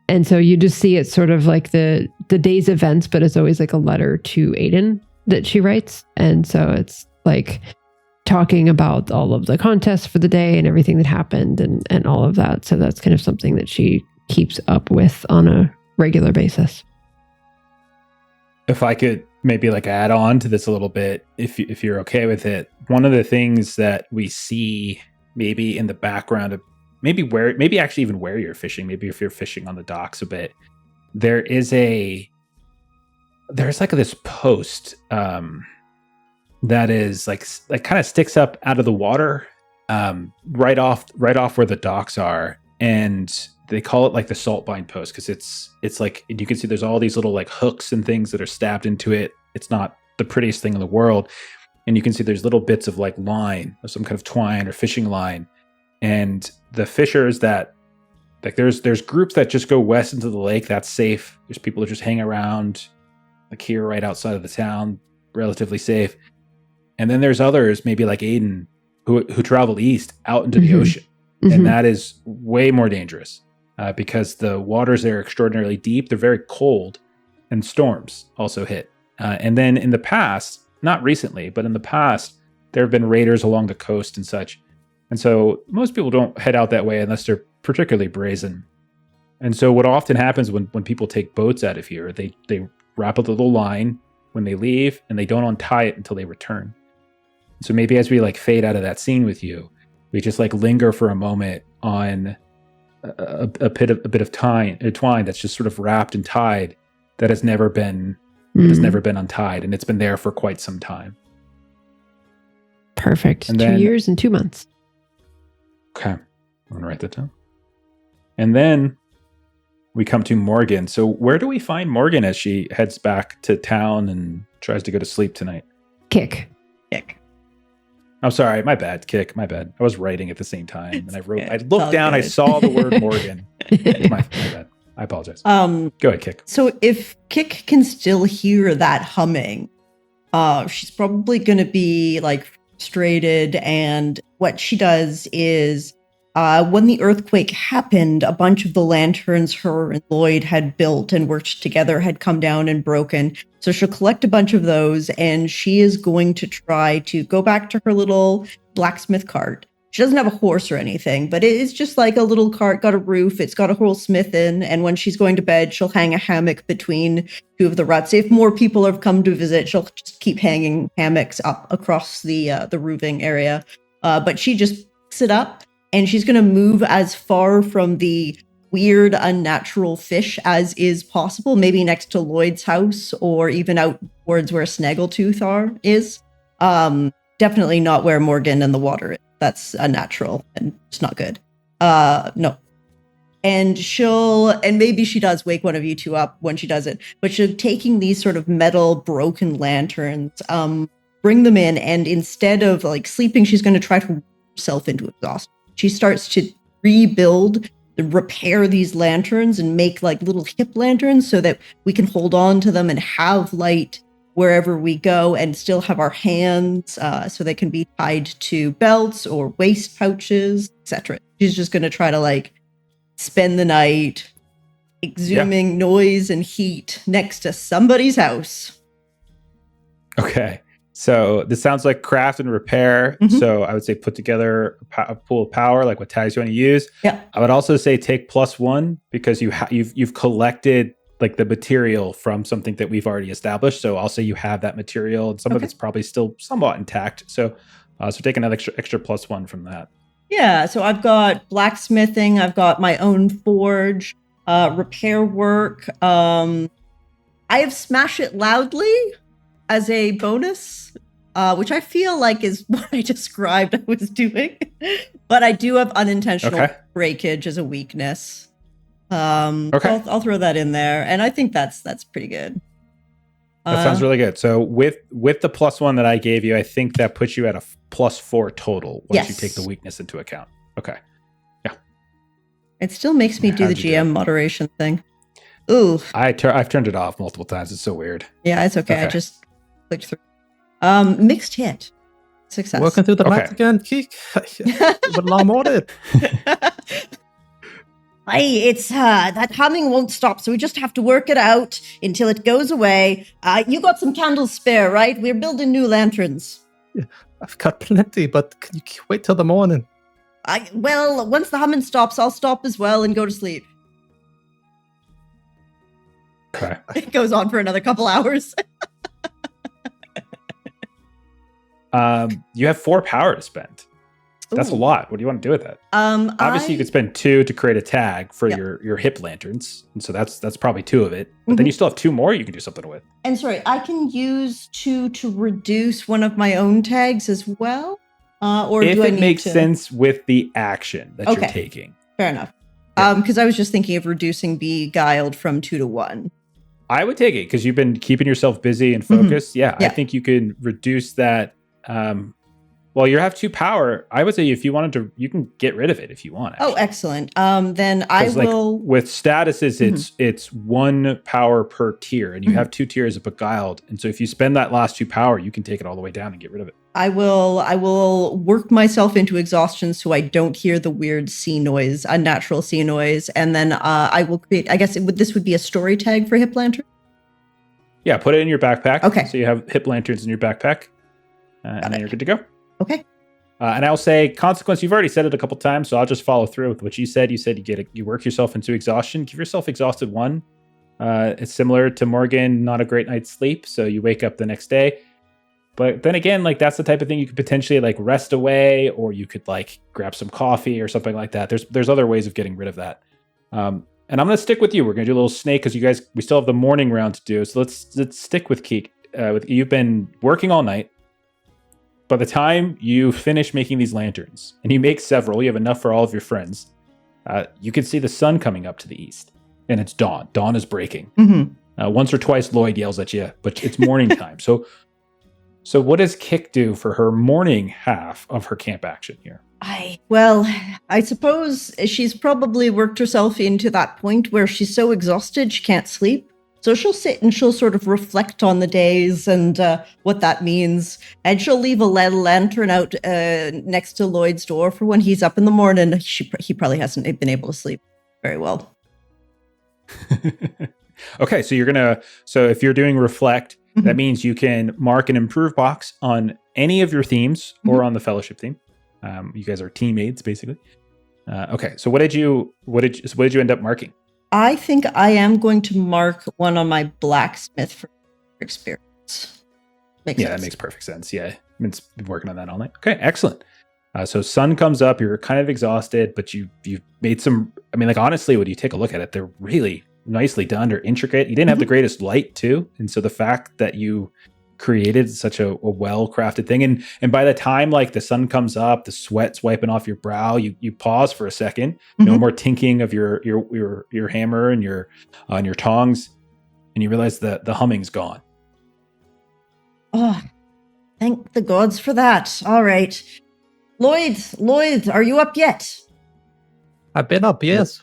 And so you just see it sort of like the day's events, but it's always like a letter to Aiden that she writes. And so it's like talking about all of the contests for the day and everything that happened and all of that. So that's kind of something that she keeps up with on a regular basis. If I could maybe like add on to this a little bit, if you're okay with it, one of the things that we see maybe in the background of maybe actually even where you're fishing, maybe if you're fishing on the docks a bit, there's like this post that is like kind of sticks up out of the water right off where the docks are, and they call it like the salt bind post because it's like you can see there's all these little like hooks and things that are stabbed into it. It's not the prettiest thing in the world, and you can see there's little bits of like line or some kind of twine or fishing line, and the fishers that like there's groups that just go west into the lake. That's safe. There's people that just hang around like here right outside of the town, relatively safe. And then there's others, maybe like Aiden, who travel east out into the ocean. And that is way more dangerous because the waters there are extraordinarily deep. They're very cold, and storms also hit. And then in the past, not recently, but in the past, there have been raiders along the coast and such. And so most people don't head out that way unless they're particularly brazen. And so what often happens when people take boats out of here, they wrap a little line when they leave, and they don't untie it until they return. So maybe as we like fade out of that scene with you, we just like linger for a moment on a bit of twine that's just sort of wrapped and tied that has never been untied, and it's been there for quite some time. Perfect. And 2 then- years and 2 months. Okay, I'm gonna write that down. And then we come to Morgan. So where do we find Morgan as she heads back to town and tries to go to sleep tonight? Kick. I'm sorry, my bad, Kick, my bad. I was writing at the same time, and I wrote. good. I It's looked all down, I good. saw the word Morgan. my bad. I apologize. Go ahead, Kick. So if Kick can still hear that humming, she's probably going to be like frustrated. And what she does is, when the earthquake happened, a bunch of the lanterns her and Lloyd had built and worked together had come down and broken. So she'll collect a bunch of those, and she is going to try to go back to her little blacksmith cart. She doesn't have a horse or anything, but it is just like a little cart, got a roof, it's got a whole smith in, and when she's going to bed, she'll hang a hammock between two of the ruts. If more people have come to visit, she'll just keep hanging hammocks up across the roofing area. But she just picks it up, and she's going to move as far from the weird, unnatural fish as is possible, maybe next to Lloyd's house or even out towards where Snaggletooth is. Definitely not where Morgan and the water is. That's unnatural and it's not good. No. And maybe she does wake one of you two up when she does it, but she's taking these sort of metal broken lanterns, bring them in, and instead of like sleeping, she's going to try to work herself into exhaustion. She starts to repair these lanterns and make like little hip lanterns so that we can hold on to them and have light wherever we go and still have our hands so they can be tied to belts or waist pouches, etc. She's just going to try to like spend the night exhuming noise and heat next to somebody's house. Okay. So this sounds like craft and repair. So I would say put together a pool of power, like what tags you want to use. Yeah. I would also say take +1 because you've collected like the material from something that we've already established. So I'll say you have that material, and some of it's probably still somewhat intact. So take another extra +1 from that. Yeah. So I've got blacksmithing. I've got my own forge, repair work. I have smash it loudly as a bonus, which I feel like is what I described I was doing. But I do have unintentional breakage as a weakness. Okay. I'll throw that in there, and I think that's pretty good. That sounds really good. So with the +1 that I gave you, I think that puts you at a +4 total once you take the weakness into account. Okay. Yeah. It still makes me do the GM moderation thing. Ooh. I've turned it off multiple times. It's so weird. Yeah, it's okay. I just clicked through. Mixed hit. Success. Welcome to the math again, Keek. But I'm on it. Hey, it's that humming won't stop, so we just have to work it out until it goes away. You got some candles spare, right? We're building new lanterns. Yeah, I've got plenty, but can you wait till the morning? Well, once the humming stops, I'll stop as well and go to sleep. Okay. It goes on for another couple hours. You have 4 power to spend. That's a lot. What do you want to do with that? Obviously, you could spend 2 to create a tag for your hip lanterns, and so that's probably 2 of it. But then you still have 2 more you can do something with. And sorry, I can use 2 to reduce one of my own tags as well. Or if do I it need makes to... sense with the action that you're taking. Fair enough. Because I was just thinking of reducing Beguiled from 2 to 1. I would take it because you've been keeping yourself busy and focused. Yeah, I think you can reduce that. Well, you have 2 power. I would say if you wanted to, you can get rid of it if you want. Oh, actually. excellent. Then I 'Cause, will. with statuses, it's 1 power per tier, and you have 2 tiers of beguiled. And so if you spend that last 2 power, you can take it all the way down and get rid of it. I will work myself into exhaustion so I don't hear the weird sea noise, unnatural sea noise, and then I will create. I guess this would be a story tag for Hip Lantern. Yeah, put it in your backpack. Okay. So you have hip lanterns in your backpack, and then you're good to go. Okay. And I'll say consequence. You've already said it a couple times, so I'll just follow through with what you said. You said you work yourself into exhaustion. Give yourself exhausted 1. It's similar to Morgan, not a great night's sleep, so you wake up the next day. But then again, like that's the type of thing you could potentially like rest away, or you could like grab some coffee or something like that. There's other ways of getting rid of that. And I'm gonna stick with you. We're gonna do a little snake because we still have the morning round to do. So let's stick with Keek. You've been working all night. By the time you finish making these lanterns, and you make several, you have enough for all of your friends, you can see the sun coming up to the east, and it's dawn. Dawn is breaking. Mm-hmm. Once or twice, Lloyd yells at you, but it's morning time. So what does Kik do for her morning half of her camp action here? I suppose she's probably worked herself into that point where she's so exhausted she can't sleep. So she'll sit and she'll sort of reflect on the days and what that means. And she'll leave a lantern out next to Lloyd's door for when he's up in the morning. He probably hasn't been able to sleep very well. Okay, so if you're doing reflect, that means you can mark an improve box on any of your themes or on the fellowship theme. You guys are teammates, basically. Okay, so what did you end up marking? I think I am going to mark one on my blacksmith for experience. Makes sense. That makes perfect sense. Yeah, it's been working on that all night. Okay, excellent. So sun comes up. You're kind of exhausted, but you've made some. I mean, like honestly, when you take a look at it, they're really nicely done. They're intricate. You didn't have the greatest light too, and so the fact that you created such a well-crafted thing, and by the time like the sun comes up, the sweat's wiping off your brow, you pause for a second, no more tinking of your hammer and your tongs, and you realize that the humming's gone. Oh, thank the gods for that. All right, Lloyd, are you up yet? I've been up, yes.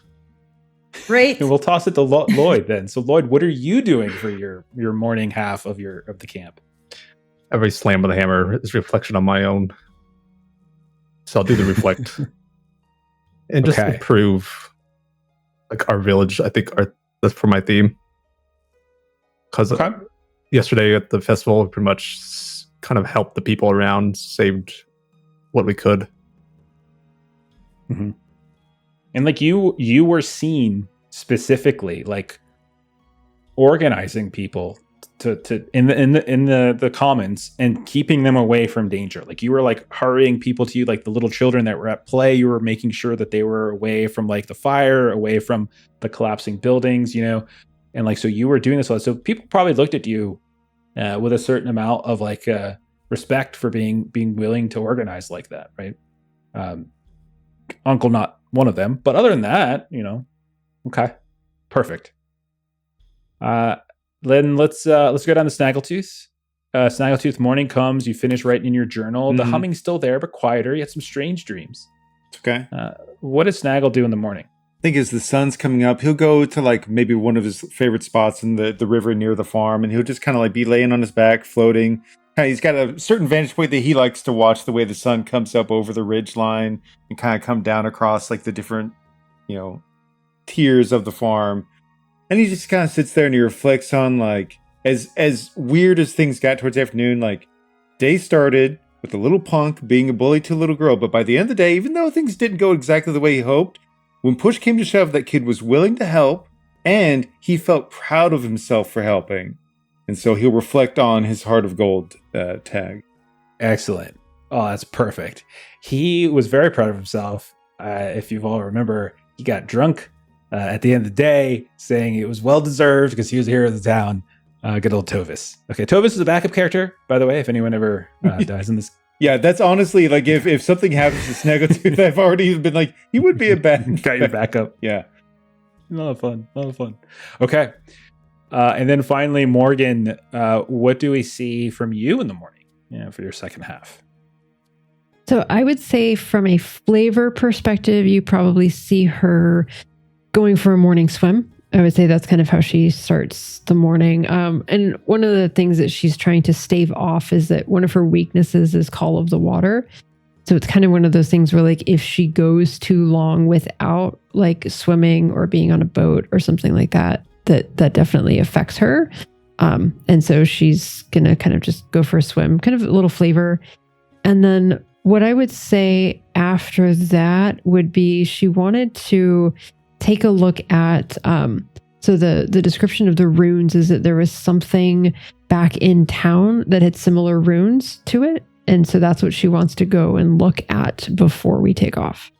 Great. And we'll toss it to Lloyd then. So Lloyd, what are you doing for your morning half of the camp? Every slam of the hammer is reflection on my own. So I'll do the reflect. And just improve like our village. I think that's for my theme. Because yesterday at the festival, we pretty much kind of helped the people around, saved what we could. Mm-hmm. And like you were seen specifically like organizing people to in the commons and keeping them away from danger. Like you were like hurrying people to you, like the little children that were at play. You were making sure that they were away from like the fire, away from the collapsing buildings, and like so you were doing this a lot. So people probably looked at you with a certain amount of like respect for being willing to organize like that, right? Uncle, not one of them, but other than that, okay, perfect. Then let's go down to Snaggletooth. Snaggletooth morning comes, you finish writing in your journal. The humming's still there, but quieter. You had some strange dreams. Okay. What does Snaggle do in the morning? I think as the sun's coming up, he'll go to like maybe one of his favorite spots in the river near the farm, and he'll just kind of like be laying on his back, floating. He's got a certain vantage point that he likes to watch the way the sun comes up over the ridge line and kind of come down across like the different, tiers of the farm. And he just kind of sits there and he reflects on like, as weird as things got towards the afternoon, like day started with a little punk being a bully to a little girl. But by the end of the day, even though things didn't go exactly the way he hoped, when push came to shove, that kid was willing to help and he felt proud of himself for helping. And so he'll reflect on his Heart of Gold tag. Excellent. Oh, that's perfect. He was very proud of himself. If you all remember, he got drunk at the end of the day, saying it was well-deserved because he was the hero of the town. Good old Tovis. Okay, Tovis is a backup character, by the way, if anyone ever dies in this. Yeah, that's honestly, like, if something happens to Snaggletooth, I've already been like, he would be a bad got your backup. Yeah. A lot of fun. Okay. And then finally, Morgan, what do we see from you in the morning for your second half? So I would say from a flavor perspective, you probably see her going for a morning swim. I would say that's kind of how she starts the morning. And one of the things that she's trying to stave off is that one of her weaknesses is call of the water. So it's kind of one of those things where like if she goes too long without like swimming or being on a boat or something like that, that definitely affects her. And so she's going to kind of just go for a swim, kind of a little flavor. And then what I would say after that would be she wanted to take a look at, so the description of the runes is that there was something back in town that had similar runes to it. And so that's what she wants to go and look at before we take off.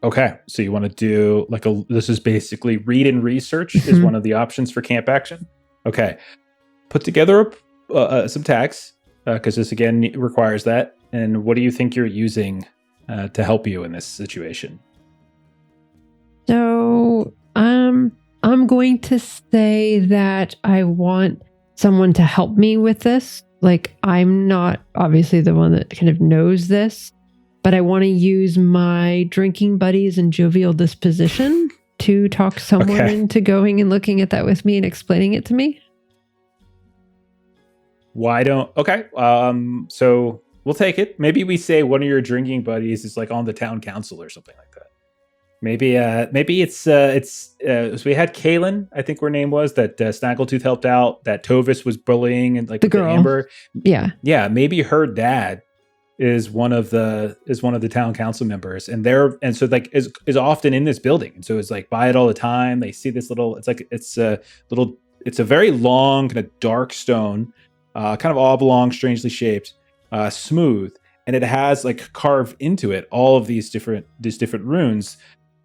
Okay. So you want to do this is basically read and research is one of the options for camp action. Okay. Put together some tags because this again requires that. And what do you think you're using to help you in this situation? So I'm going to say that I want someone to help me with this. Like, I'm not obviously the one that kind of knows this, but I want to use my drinking buddies and jovial disposition to talk someone into going and looking at that with me and explaining it to me. So we'll take it. Maybe we say one of your drinking buddies is like on the town council or something like that. Maybe it's so we had Kaylin, I think her name was, that Snaggletooth helped out, that Tovis was bullying and like the girl. Amber. Yeah. Maybe her dad is one of the town council members, and so like is often in this building, and so it's like by it all the time. They see this little, it's a very long kind of dark stone, kind of oblong, strangely shaped, smooth, and it has like carved into it all of these different runes.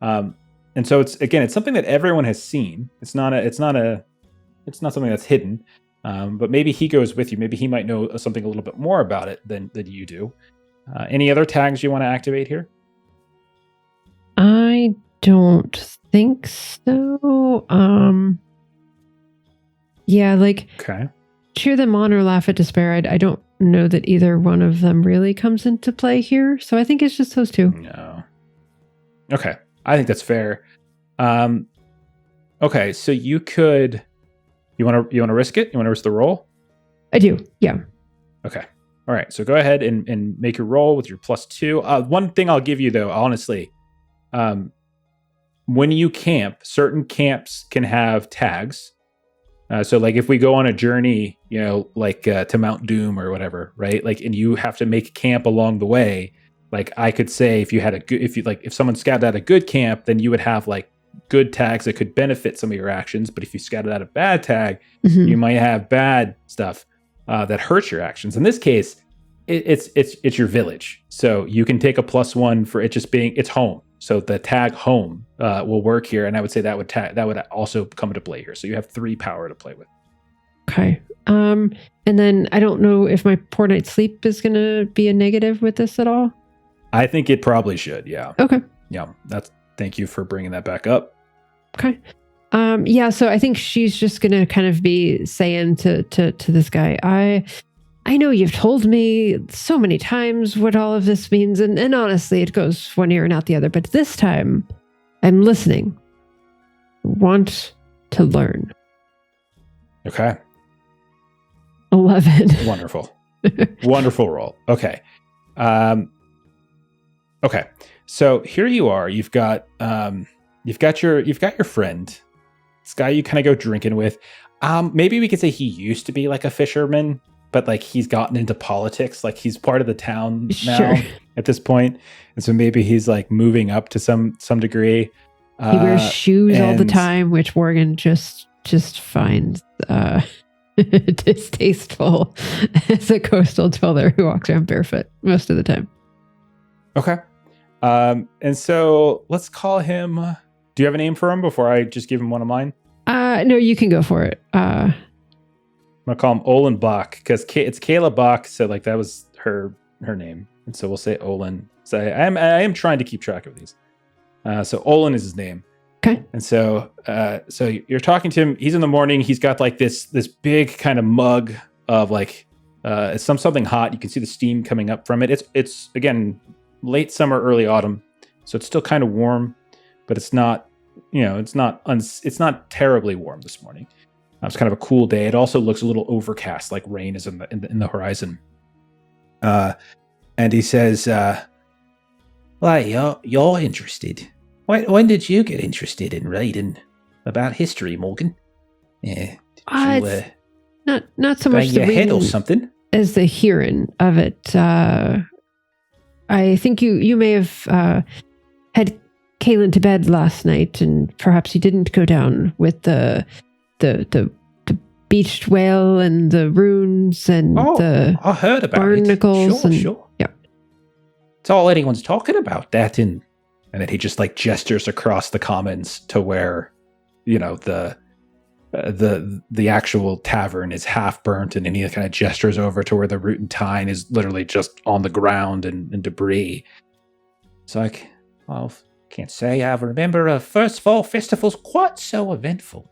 And so it's something that everyone has seen. It's not something that's hidden. But maybe he goes with you. Maybe he might know something a little bit more about it than you do. Any other tags you want to activate here? I don't think so. Yeah, like cheer them on or laugh at despair. I don't know that either one of them really comes into play here. So I think it's just those two. No. Okay. I think that's fair. Okay, so you could. You want to risk it? You want to risk the roll? I do. Yeah. Okay. All right. So go ahead and make your roll with your +2. One thing I'll give you though, honestly, when you camp, certain camps can have tags. So like if we go on a journey, like to Mount Doom or whatever, right? Like, and you have to make camp along the way. Like I could say, if someone scouted out a good camp, then you would have like good tags that could benefit some of your actions. But if you scouted out a bad tag, you might have bad stuff that hurts your actions. In this case, it's your village, so you can take a +1 for it just being it's home. So the tag home will work here, and I would say that would also come into play here. So you have 3 power to play with. Okay. And then I don't know if my poor night's sleep is going to be a negative with this at all. I think it probably should. Yeah. Okay. Yeah. Thank you for bringing that back up. Okay. Yeah. So I think she's just going to kind of be saying to this guy, I know you've told me so many times what all of this means. And honestly, it goes one ear and out the other. But this time I'm listening. I want to learn. Okay. 11. Wonderful. Wonderful roll. Okay. Okay. So here you are. You've got your friend, this guy you kind of go drinking with. Maybe we could say he used to be like a fisherman, but like he's gotten into politics. Like he's part of the town now at this point, and so maybe he's like moving up to some degree. He wears shoes all the time, which Morgan just finds distasteful as a coastal dweller who walks around barefoot most of the time. Okay. And so let's call him. Do you have a name for him before I just give him one of mine? No, you can go for it. I'm gonna call him Olin Bach because it's Kayla Bach. So like that was her name, and so we'll say Olin. So I am trying to keep track of these. So Olin is his name. Okay. And so you're talking to him. He's in the morning. He's got like this big kind of mug of like It's something hot. You can see the steam coming up from it. It's again late summer, early autumn, so it's still kind of warm, but it's not it's not terribly warm this morning. It's kind of a cool day. It also looks a little overcast, like rain is in the horizon. And he says, "Well, you're interested. When did you get interested in reading about history, Morgan? Yeah, it's not so much the your head or something as the hearing of it. I think you may have had Kaelin to bed last night, and perhaps you didn't go down with the beached whale and the runes and the I heard about barnacles. Sure. Yeah, it's all anyone's talking about. That and then he just like gestures across the commons to where, the actual tavern is half burnt, and then he kind of gestures over to where the root and tine is literally just on the ground and debris. It's like, well, can't say I remember a first fall festival's quite so eventful.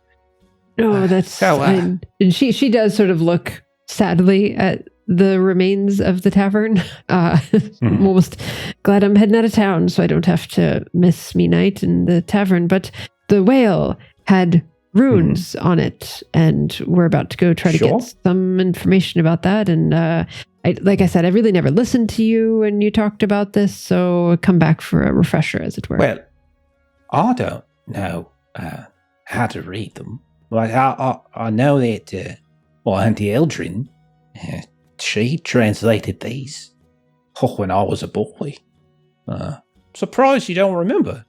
No, that's so. And she does sort of look sadly at the remains of the tavern. I'm almost glad I'm heading out of town so I don't have to miss me night in the tavern. But the whale had runes on it, and we're about to go try to get some information about that. And like I said, I really never listened to you when you talked about this, so come back for a refresher, as it were. Well, I don't know how to read them. Like, I know that, Auntie Eldrin, she translated these when I was a boy. Surprised you don't remember.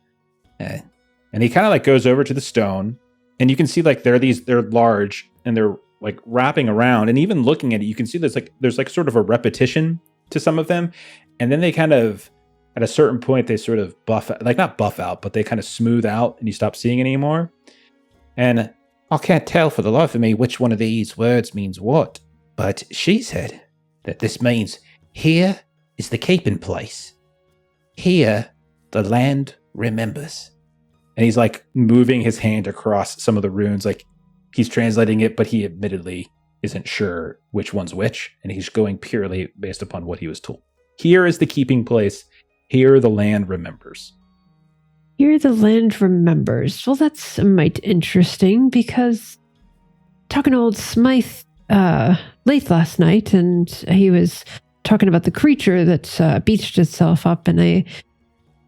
And he kind of like goes over to the stone, and you can see like they're large, and they're like wrapping around, and even looking at it, you can see there's like sort of a repetition to some of them, and then they kind of, at a certain point, they sort of not buff out, but they kind of smooth out, and you stop seeing it anymore. And I can't tell for the life of me which one of these words means what, but she said that this means here is the keeping place. Here the land remembers. And he's like moving his hand across some of the runes, like he's translating it, but he admittedly isn't sure which one's which, and he's going purely based upon what he was told. Here is the keeping place. Here the land remembers. Here the land remembers. Well, that's might interesting, because talking to old Smythe late last night, and he was talking about the creature that beached itself up, and I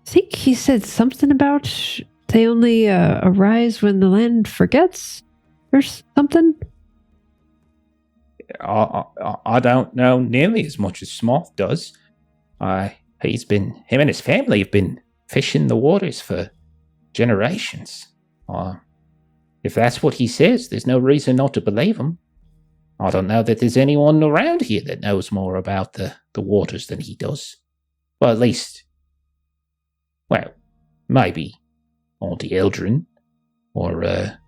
think he said something about they only arise when the land forgets, or something. I don't know nearly as much as Smythe does. Him and his family have been fishing the waters for generations. If that's what he says, there's no reason not to believe him. I don't know that there's anyone around here that knows more about the waters than he does. Well, at least, maybe Auntie Eldrin, or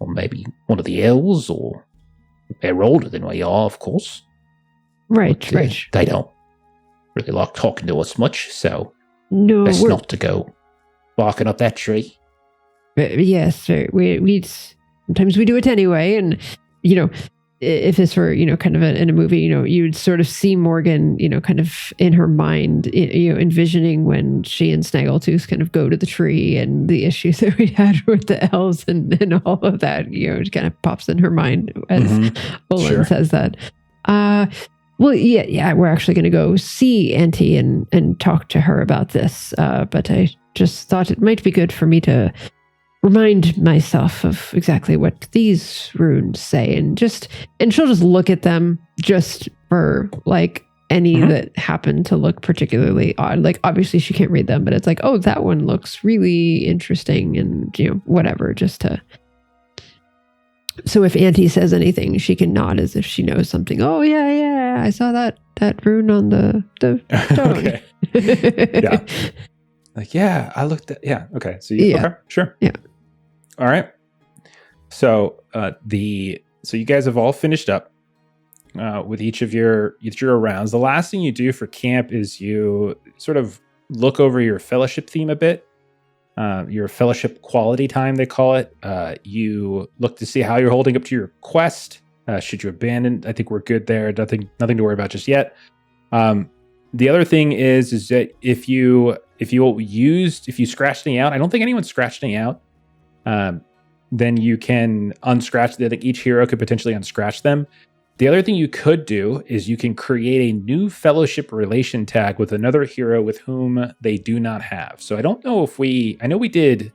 maybe one of the elves, or they're older than we are, of course. Right. They don't really like talking to us much, so no, best not to go barking up that tree. Yes, we sometimes we do it anyway, and if this were kind of in a movie, you'd sort of see Morgan, kind of in her mind, envisioning when she and Snaggletooth kind of go to the tree, and the issues that we had with the elves and all of that, it kind of pops in her mind as Olin says that. Well, yeah, we're actually going to go see Auntie and talk to her about this. But I just thought it might be good for me to remind myself of exactly what these runes say, and she'll just look at them just for like any that happen to look particularly odd. Like, obviously she can't read them, but it's like, oh, that one looks really interesting, and whatever, just to. So if Auntie says anything, she can nod as if she knows something. Oh yeah, I saw that rune on the stone. Okay. Yeah. Like, yeah, I looked at, yeah. Okay. So okay, sure. Yeah. All right. So so you guys have all finished up with each of your rounds. The last thing you do for camp is you sort of look over your fellowship theme a bit. Your fellowship quality time, they call it. You look to see how you're holding up to your quest. should you abandon. I think we're good there. Nothing to worry about just yet. The other thing is that if you scratch any out, I don't think anyone scratched any out. Then you can unscratch them. Like each hero could potentially unscratch them. The other thing you could do is you can create a new fellowship relation tag with another hero with whom they do not have. So I don't know if I know we did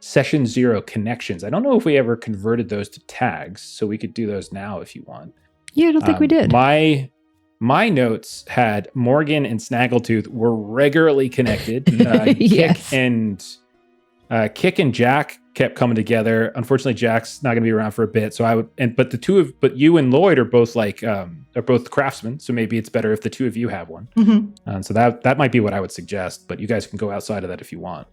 session 0 connections. I don't know if we ever converted those to tags. So we could do those now if you want. Yeah, I don't think we did. My notes had Morgan and Snaggletooth were regularly connected. Yes. Kick and Jack kept coming together. Unfortunately, Jack's not going to be around for a bit. So but you and Lloyd are both are both craftsmen. So maybe it's better if the two of you have one. Mm-hmm. So that might be what I would suggest. But you guys can go outside of that if you want.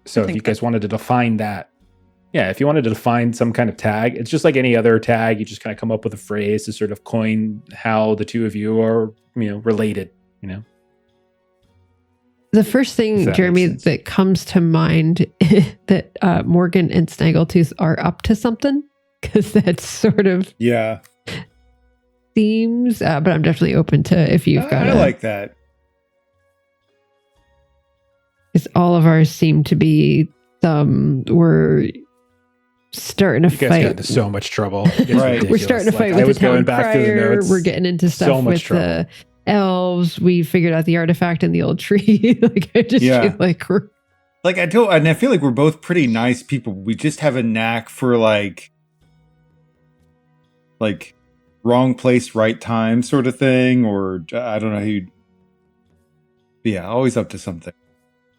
So if you guys wanted to define that. Yeah, if you wanted to define some kind of tag, it's just like any other tag. You just kind of come up with a phrase to sort of coin how the two of you are, related, The first thing, Jeremy, that comes to mind that Morgan and Snaggletooth are up to something, because that's sort of themes. But I'm definitely open to if you've got. I like that. Because all of ours seem to be we're starting to fight. You guys got into so much trouble. It's ridiculous. We're starting to fight with the town crier. We're getting into stuff with the elves. We figured out the artifact in the old tree. I just feel like we're and I feel like we're both pretty nice people. We just have a knack for like wrong place, right time sort of thing, or I don't know how you. Yeah, always up to something.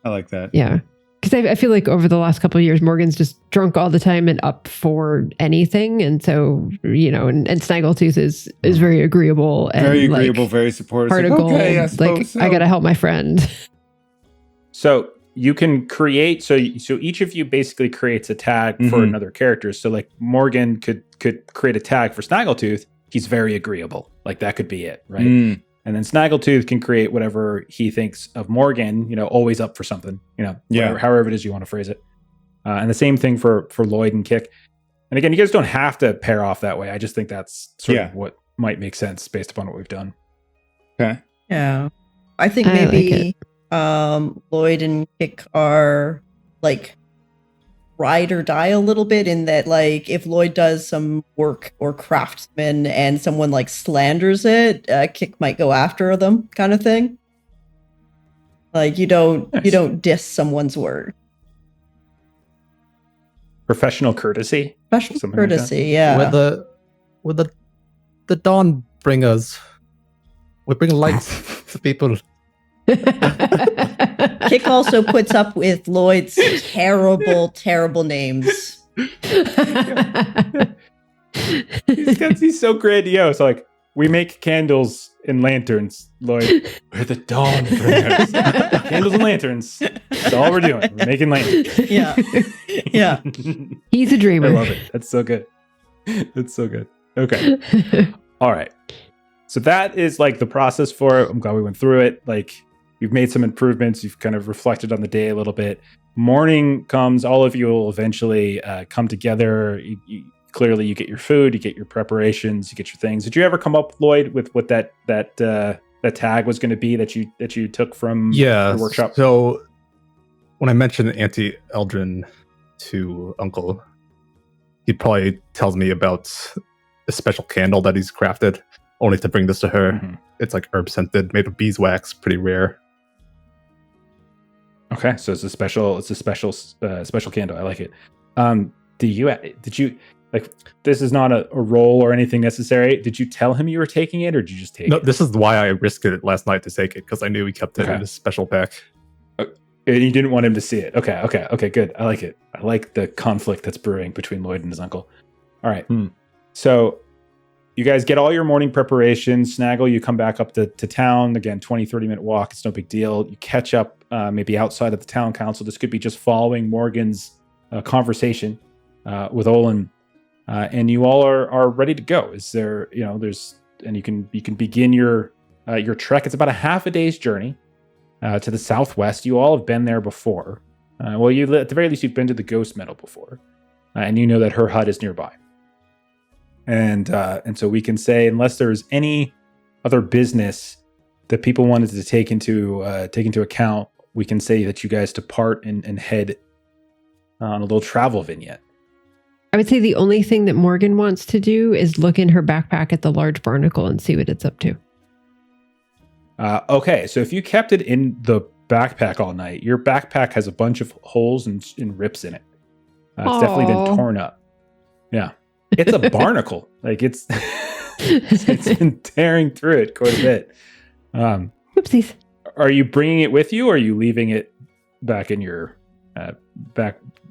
I like that. Yeah. Because I feel like over the last couple of years, Morgan's just drunk all the time and up for anything. And so, and Snaggletooth is very agreeable. And very agreeable, very supportive. Heart of gold. I got to help my friend. So you can create, so each of you basically creates a tag for another character. So like Morgan could create a tag for Snaggletooth. He's very agreeable. Like that could be it, right? And then Snaggletooth can create whatever he thinks of Morgan, always up for something, however it is you want to phrase it. And the same thing for Lloyd and Kick. And again, you guys don't have to pair off that way. I just think that's sort of what might make sense based upon what we've done. Okay. Yeah. I think maybe Lloyd and Kick are like ride or die a little bit in that, like, if Lloyd does some work or craftsman and someone like slanders it, Kick might go after them, kind of thing. Like you don't diss someone's work. Professional courtesy. Professional courtesy, yeah. With the dawn bringers, we bring lights to people. Kick also puts up with Lloyd's terrible names. He's so grandiose. Like, we make candles and lanterns, Lloyd. We're the dawn bringers. Candles and lanterns. That's all we're doing. We're making lanterns. Yeah. He's a dreamer. I love it. That's so good. That's so good. Okay. All right. So that is like the process for it. I'm glad we went through it. Like, you've made some improvements. You've kind of reflected on the day a little bit. Morning comes. All of you will eventually come together. Clearly, you get your food, you get your preparations, you get your things. Did you ever come up, Lloyd, with what that tag was going to be that you took from the workshop? So when I mentioned Auntie Eldrin to Uncle, he probably tells me about a special candle that he's crafted only to bring this to her. Mm-hmm. It's like herb scented, made of beeswax, pretty rare. Okay, so it's a special candle. I like it. Did you like, this is not a roll or anything necessary. Did you tell him you were taking it, or did you just take it? No, this is why I risked it last night to take it, because I knew he kept it in his special pack. And you didn't want him to see it. Okay, good. I like it. I like the conflict that's brewing between Lloyd and his uncle. All right. So you guys get all your morning preparations. Snaggle, you come back up to town. Again, 20, 30-minute walk. It's no big deal. You catch up maybe outside of the town council. This could be just following Morgan's conversation with Olin. And you all are ready to go. Is there, and you can begin your trek. It's about a half a day's journey to the southwest. You all have been there before. At the very least, you've been to the Ghost Meadow before. And you know that her hut is nearby. And so we can say, unless there's any other business that people wanted to take into account, we can say that you guys depart and head on a little travel vignette. I would say the only thing that Morgan wants to do is look in her backpack at the large barnacle and see what it's up to. Okay, so if you kept it in the backpack all night, your backpack has a bunch of holes and rips in it. It's definitely been torn up. Yeah, it's a barnacle. Like it's been tearing through it quite a bit. Whoopsies. Are you bringing it with you, or are you leaving it back in your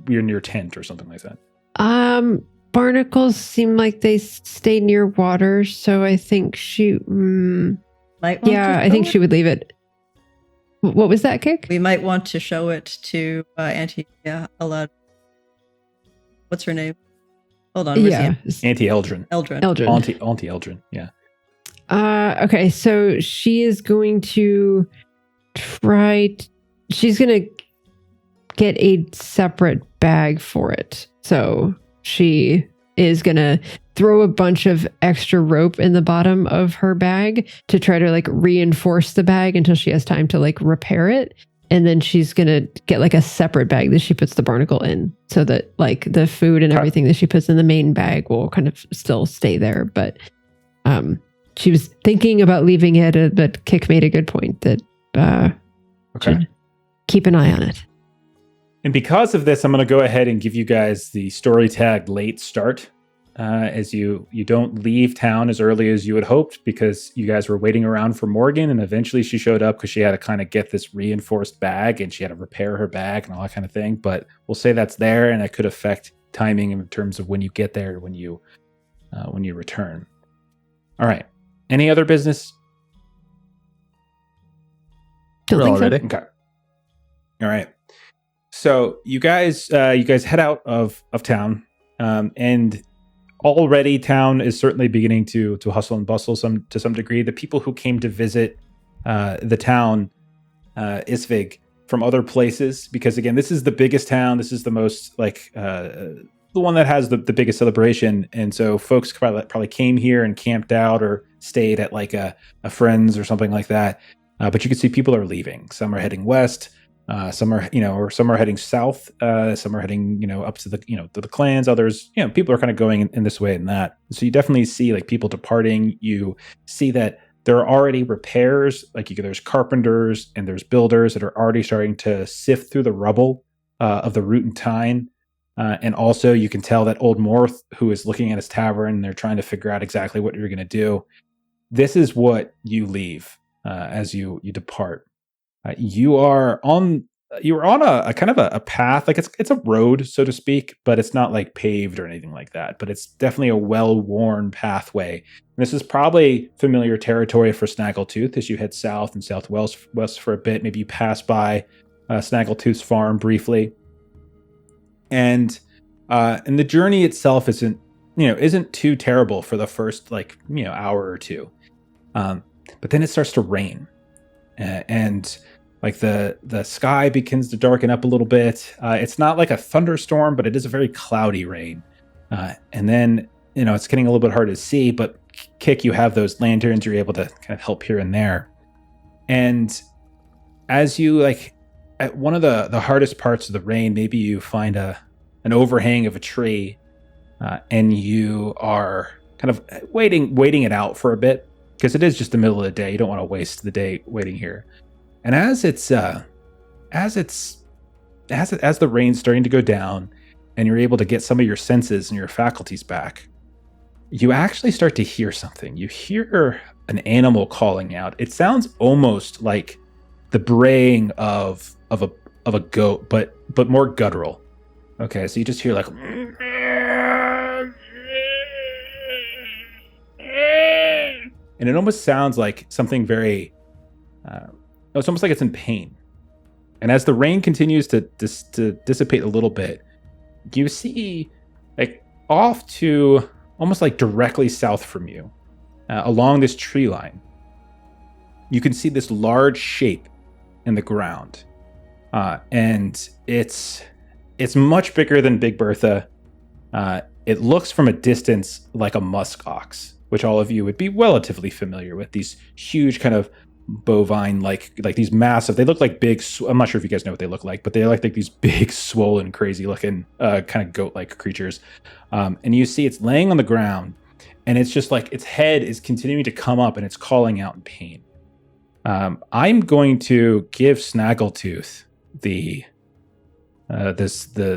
in your tent or something like that? Barnacles seem like they stay near water, so I think she Might want I think she would leave it. What was that, Kick? We might want to show it to Auntie Alad. What's her name? Hold on. Auntie Eldrin. Eldrin. Auntie Eldrin. Yeah. Okay, so she is going to she's going to get a separate bag for it. So she is going to throw a bunch of extra rope in the bottom of her bag to try to like reinforce the bag until she has time to like repair it. And then she's going to get like a separate bag that she puts the barnacle in so that like the food and everything that she puts in the main bag will kind of still stay there. But she was thinking about leaving it, but Kick made a good point that should keep an eye on it. And because of this, I'm going to go ahead and give you guys the story tag late start, as you don't leave town as early as you had hoped because you guys were waiting around for Morgan, and eventually she showed up because she had to kind of get this reinforced bag and she had to repair her bag and all that kind of thing. But we'll say that's there, and that could affect timing in terms of when you get there, when you return. All right. Any other business? Don't think so. Okay. All right. So you guys head out of town, and already town is certainly beginning to hustle and bustle to some degree. The people who came to visit the town, Isvig, from other places, because again, this is the biggest town. This is the most the one that has the biggest celebration, and so folks probably came here and camped out or stayed at like a friend's or something like that. But you can see people are leaving. Some are heading west. Some are, or some are heading south. Some are heading, up to the clans. Others, people are kind of going in this way and that. So you definitely see like people departing. You see that there are already repairs. Like there's carpenters and there's builders that are already starting to sift through the rubble of the root and tine. And also you can tell that old Morth, who is looking at his tavern, they're trying to figure out exactly what you're going to do. This is what you leave as you depart. You were on a kind of a path, like it's a road, so to speak, but it's not like paved or anything like that. But it's definitely a well-worn pathway. And this is probably familiar territory for Snaggletooth as you head south and southwest for a bit. Maybe you pass by Snaggletooth's farm briefly, and the journey itself isn't too terrible for the first hour or two, but then it starts to rain, and like the sky begins to darken up a little bit. It's not like a thunderstorm, but it is a very cloudy rain. And then, it's getting a little bit hard to see, but Kick, you have those lanterns, you're able to kind of help here and there. And as you at one of the hardest parts of the rain, maybe you find an overhang of a tree, and you are kind of waiting it out for a bit, because it is just the middle of the day. You don't want to waste the day waiting here. And as the rain's starting to go down and you're able to get some of your senses and your faculties back, you actually start to hear something. You hear an animal calling out. It sounds almost like the braying of a goat, but more guttural. Okay, so you just hear and it almost sounds like something very it's almost like it's in pain. And as the rain continues to dissipate a little bit, you see off to almost directly south from you, along this tree line, you can see this large shape in the ground. And it's much bigger than Big Bertha. it looks from a distance like a musk ox, which all of you would be relatively familiar with. These huge kind of bovine, like these massive, they look like big, I'm not sure if you guys know what they look like, but they're like these big, swollen, crazy looking kind of goat-like creatures. And you see it's laying on the ground, and it's just like its head is continuing to come up and it's calling out in pain. I'm going to give Snaggletooth the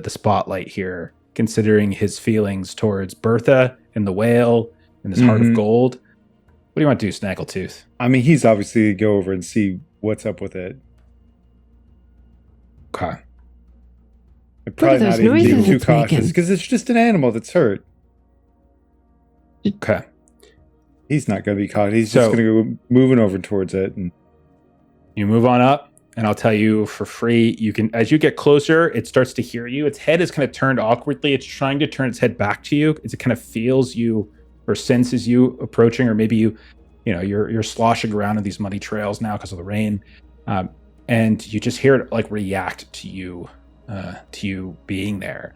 spotlight here, considering his feelings towards Bertha and the whale and this heart of gold. What do you want to do, Snaggletooth? I mean, he's obviously go over and see what's up with it. Okay. Probably not even being too cautious because it's just an animal that's hurt. Okay. He's not going to be caught. He's just going to go moving over towards it. And you move on up, and I'll tell you for free, you can, as you get closer, it starts to hear you. Its head is kind of turned awkwardly. It's trying to turn its head back to you as it kind of feels you or senses you approaching, or maybe you're sloshing around in these muddy trails now because of the rain. And you just hear it like react to you being there.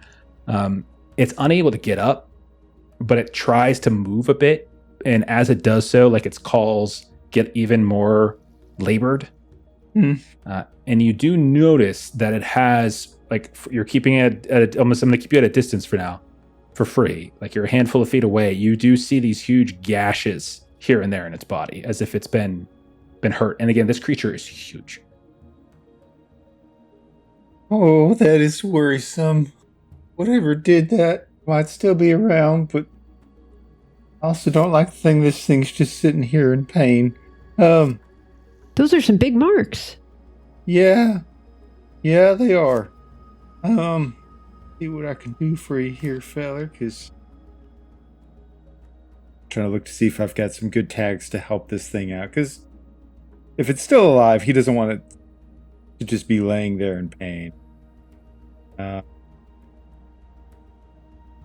It's unable to get up, but it tries to move a bit. And as it does so, like its calls get even more labored. And you do notice that it has, like, you're keeping it at almost, I'm going to keep you at a distance for now, for free. Like you're a handful of feet away. You do see these huge gashes here and there in its body, as if it's been hurt. And again, this creature is huge. Oh, that is worrisome. Whatever did that might still be around, but I also don't like the thing this thing's just sitting here in pain. Those are some big marks. Yeah, they are. See what I can do for you here, fella, because I'm trying to look to see if I've got some good tags to help this thing out, because if it's still alive, he doesn't want it to just be laying there in pain.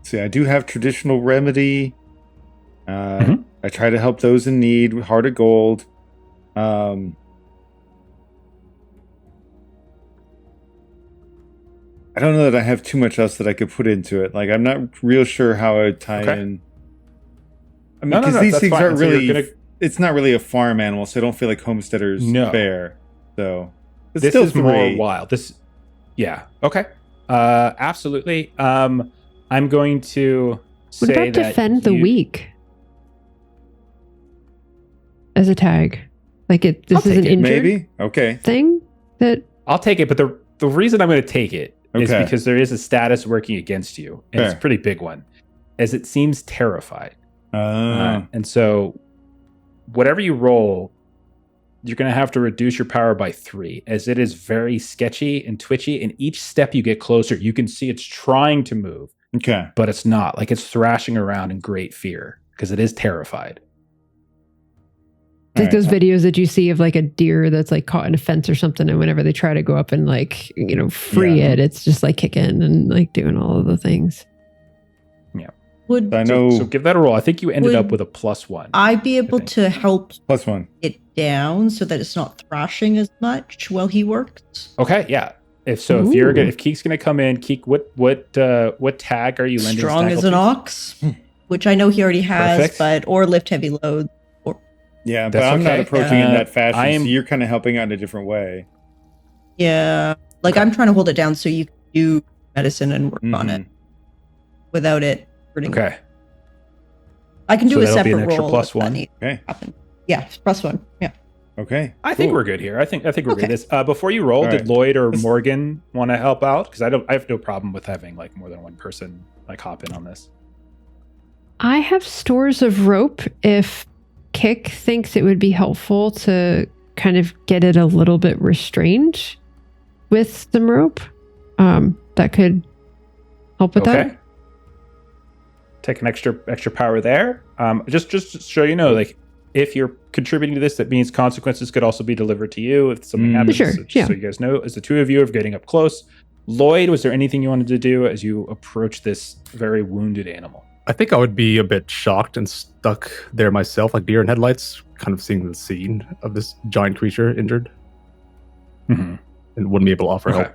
See, I do have traditional remedy. I try to help those in need with Heart of Gold. I don't know that I have too much else that I could put into it. Like, I'm not real sure how I would tie in. I mean, because these things aren't really... It's not really a farm animal, so I don't feel like Homesteader's fair. So, this still is 3. More wild. Yeah. Okay. Absolutely. I'm going to say that... What about Defend the Weak? As a tag. Like, this is an injured maybe? Okay. thing? I'll take it, but the reason I'm going to take it is because there is a status working against you, and it's a pretty big one, as it seems terrified. And so, whatever you roll, you're going to have to reduce your power by 3, as it is very sketchy and twitchy, and each step you get closer, you can see it's trying to move. Okay. But it's not. Like, it's thrashing around in great fear, because it is terrified. Like those videos that you see of like a deer that's like caught in a fence or something, and whenever they try to go up and like, free it, it's just like kicking and like doing all of the things. Yeah. So give that a roll. I think you ended up with a +1. I'd be able to help +1 it down so that it's not thrashing as much while he works. Okay, yeah. If Keek's gonna come in, Keek, what tag are you lending? Strong as an ox, which I know he already has, or lift heavy loads. Yeah, but I'm not approaching it in that fashion, so you're kind of helping out in a different way. Yeah, like I'm trying to hold it down so you can do medicine and work on it without it hurting. Okay. I can do a separate be an extra roll. +1. Okay. Yeah, +1. Yeah. Okay. I think we're good here. I think we're good. This before you roll, did Lloyd or Morgan want to help out? Because I have no problem with having like more than one person like hop in on this. I have stores of rope if Kick thinks it would be helpful to kind of get it a little bit restrained with some rope. That could help with that. Take an extra power there. Just so you know, like if you're contributing to this, that means consequences could also be delivered to you if something happens. Sure. So you guys know, as the two of you are getting up close, Lloyd, was there anything you wanted to do as you approach this very wounded animal? I think I would be a bit shocked and stuck there myself, like deer in headlights, kind of seeing the scene of this giant creature injured, and wouldn't be able to offer help.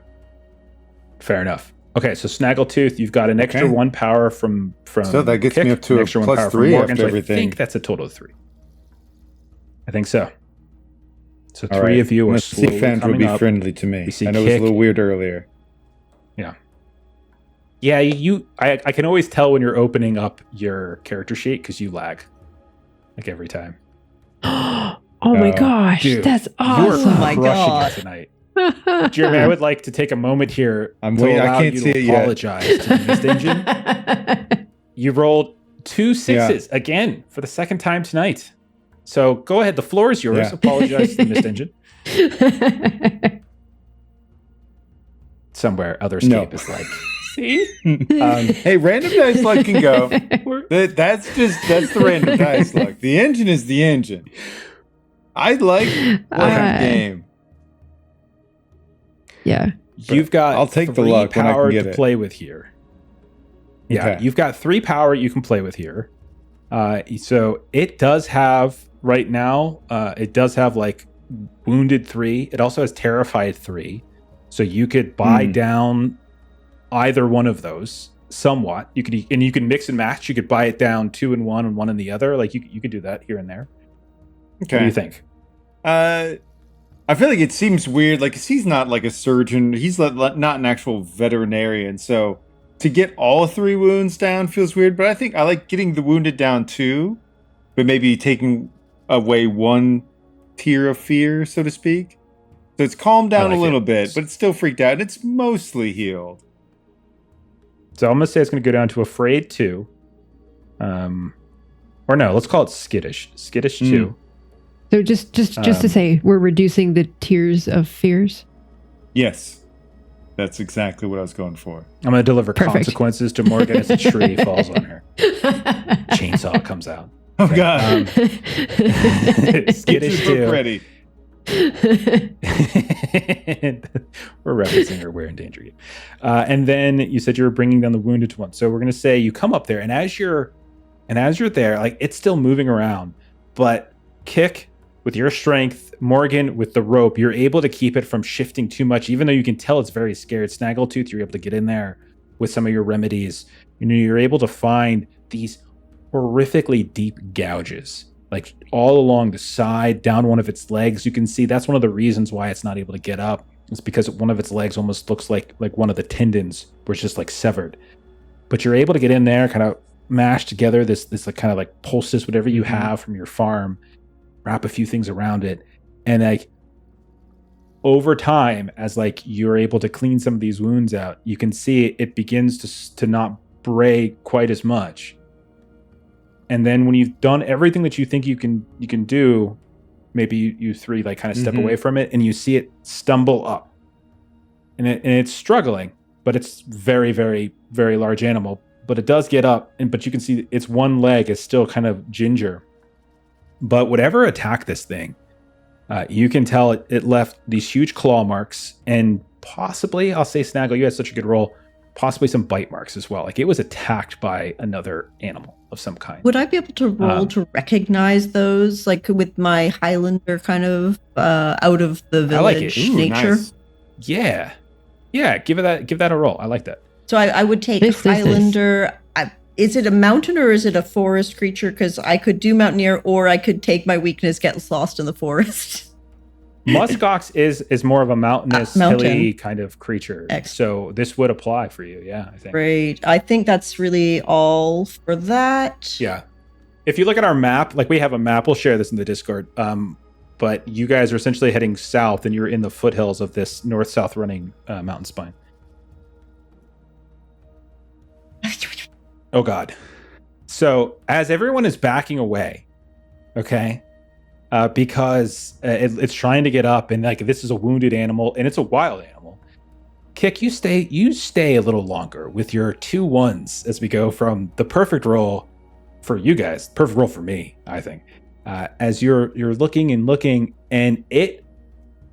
Fair enough. Okay, so Snaggletooth, you've got an extra 1 power from So that gets Kick, me up to an a extra 1 plus power 3 from Morgan, after so everything. I think that's a total of 3. I think so. So All 3 right. of you are Let's see slowly if Andrew will coming be up. friendly to me. We see I know it was a Kick. little weird earlier. Yeah, I can always tell when you're opening up your character sheet because you lag, like every time. Oh my gosh, dude, that's You're awesome. my crushing God. it tonight. Jeremy, I would like to take a moment here I'm to waiting. I allow can't you see to it yet. apologize to the Mist Engine. You rolled 2 6s again for the second time tonight. So go ahead, the floor is yours. Yeah. Apologize to the Mist Engine. Somewhere Otherscape is like, see? Hey, random dice luck can go. That's the random dice luck. The engine is the engine. I like playing the game. Yeah. You've got I'll take the 3 luck when I can power get to it. play with here. Yeah, Okay. you've got 3 power you can play with here. So it does have right now. It does have like wounded 3. It also has terrified 3. So you could buy down either one of those somewhat. You can mix and match. You could buy it down 2 in one and 1 in the other. Like you could do that here and there. Okay. What do you think? I feel like it seems weird. Like, 'cause he's not like a surgeon. He's not an actual veterinarian. So to get all 3 wounds down feels weird. But I think I like getting the wounded down 2, but maybe taking away 1 tier of fear, so to speak. So it's calmed down like a little it. bit, but it's still freaked out. And it's mostly healed. So I'm gonna say it's gonna go down to afraid 2. Or no, let's call it skittish. Skittish 2. So just to say, we're reducing the tiers of fears. Yes. That's exactly what I was going for. I'm gonna deliver Perfect. consequences to Morgan as a tree falls on her. Chainsaw comes out. Oh, God. Skittish Get your book 2. ready. We're referencing her We're in Danger game. And then you said you were bringing down the wounded 1. So we're going to say you come up there, and as you're there, like it's still moving around, but Kick with your strength, Morgan with the rope, you're able to keep it from shifting too much, even though you can tell it's very scared. Snaggletooth, you're able to get in there with some of your remedies. You're able to find these horrifically deep gouges, like all along the side, down one of its legs. You can see that's one of the reasons why it's not able to get up. It's because one of its legs almost looks like one of the tendons were just like severed. But you're able to get in there, kind of mash together this like kind of like poultice, whatever you have from your farm, wrap a few things around it, and like over time, as like you're able to clean some of these wounds out, you can see it begins to not bray quite as much. And then when you've done everything that you think you can do, maybe you 3 like kind of step away from it, and you see it stumble up, and it's struggling, but it's very, very, very large animal. But it does get up, but you can see its one leg is still kind of ginger. But whatever attacked this thing, you can tell it left these huge claw marks, and possibly, I'll say Snaggle, you had such a good roll, possibly some bite marks as well. Like it was attacked by another animal of some kind. Would I be able to roll to recognize those, like with my Highlander kind of out of the village nature? Nice. Yeah. Give that a roll. I like that. So I would take Nice. Highlander. Is it a mountain or is it a forest creature? Because I could do Mountaineer, or I could take my weakness, get lost in the forest. Muskox is more of a mountainous, Mountain. hilly kind of creature. Excellent. So this would apply for you. Yeah, I think. Great. I think that's really all for that. Yeah. If you look at our map, like we have a map, we'll share this in the Discord. But you guys are essentially heading south, and you're in the foothills of this north-south running mountain spine. Oh God. So as everyone is backing away, okay, because it's trying to get up, and like this is a wounded animal, and it's a wild animal. Kick, you stay a little longer with your 2 1s as we go from the perfect roll for you guys, perfect roll for me, I think. As you're looking, and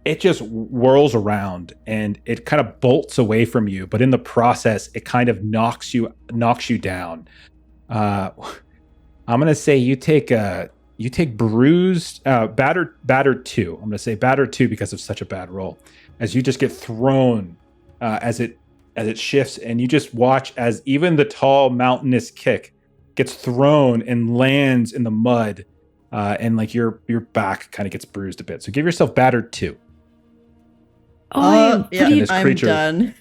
it just whirls around, and it kind of bolts away from you, but in the process, it kind of knocks you down. I'm gonna say you take bruised, battered 2. I'm gonna say battered 2 because of such a bad roll, as you just get thrown as it as it shifts, and you just watch as even the tall mountainous kick gets thrown and lands in the mud, and like your back kind of gets bruised a bit. So give yourself battered 2. Oh, yeah, this I'm creature- done.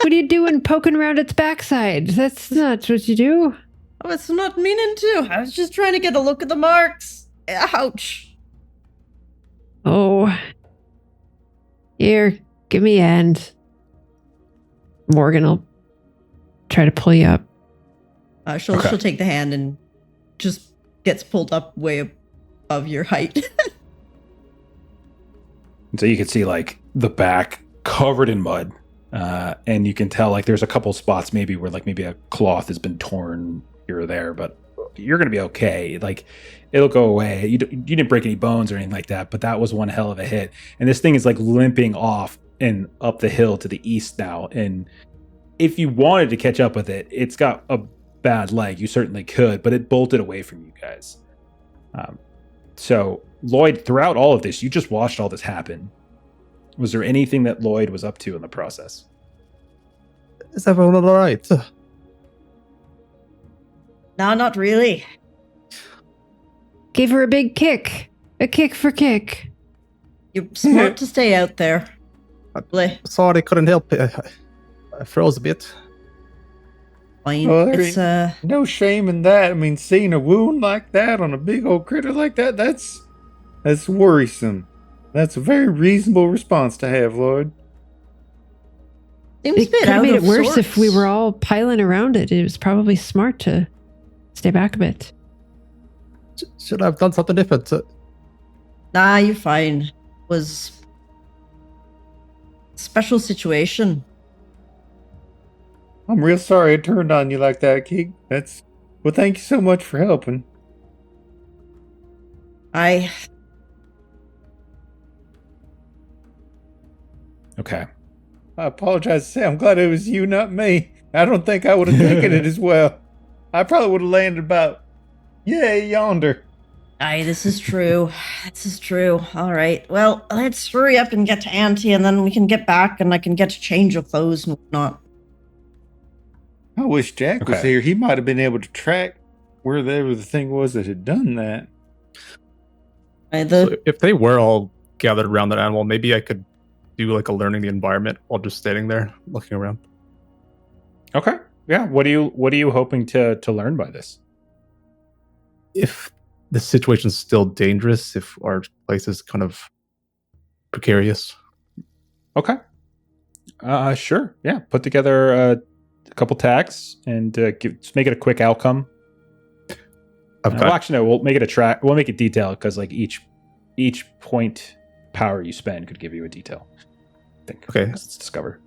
what are you doing poking around its backside? That's not what you do. Oh, it's not meaning to. I was just trying to get a look at the marks. Ouch. Oh. Here, give me a hand. Morgan will try to pull you up. She'll take the hand and just gets pulled up way above your height. And so you can see like the back covered in mud, and you can tell like there's a couple spots maybe where like maybe a cloth has been torn here or there, but you're gonna be okay. Like it'll go away. You didn't break any bones or anything like that, but that was one hell of a hit. And this thing is like limping off and up the hill to the east now. And if you wanted to catch up with it, it's got a bad leg. You certainly could, but it bolted away from you guys. So Lloyd, throughout all of this, you just watched all this happen. Was there anything that Lloyd was up to in the process? Is everyone all right? No, not really. Gave her a big kick. A kick for kick. You're smart to stay out there. Probably. Sorry, couldn't help it. I froze a bit. Fine. Well, there It's no shame in that. I mean, seeing a wound like that on a big old critter like that, that's worrisome. That's a very reasonable response to have, Lloyd. seems a It bit could have out made of it worse if we sorts. were all piling around it. It was probably smart to stay back a bit. Should I have done something different? Nah, you're fine. Was special situation. I'm real sorry I turned on you like that, Keeg. Well, thank you so much for helping. Okay. I apologize to say I'm glad it was you, not me. I don't think I would have taken it as well. I probably would have landed about, yonder. Aye, this is true. This is true. All right. Well, let's hurry up and get to Auntie, and then we can get back, and I can get to change of clothes and whatnot. I wish Jack was Okay. here. He might have been able to track wherever the thing was that had done that. So if they were all gathered around that animal, maybe I could do like a learning the environment while just standing there looking around. Okay. Yeah. What are you hoping to learn by this? If the situation's still dangerous, if our place is kind of precarious. Okay. Sure. Yeah. Put together a couple tags and just make it a quick outcome. I've Well, actually, no. We'll make it a track. We'll make it detailed because like each point power you spend could give you a detail. I think. Okay. 'Cause it's discover.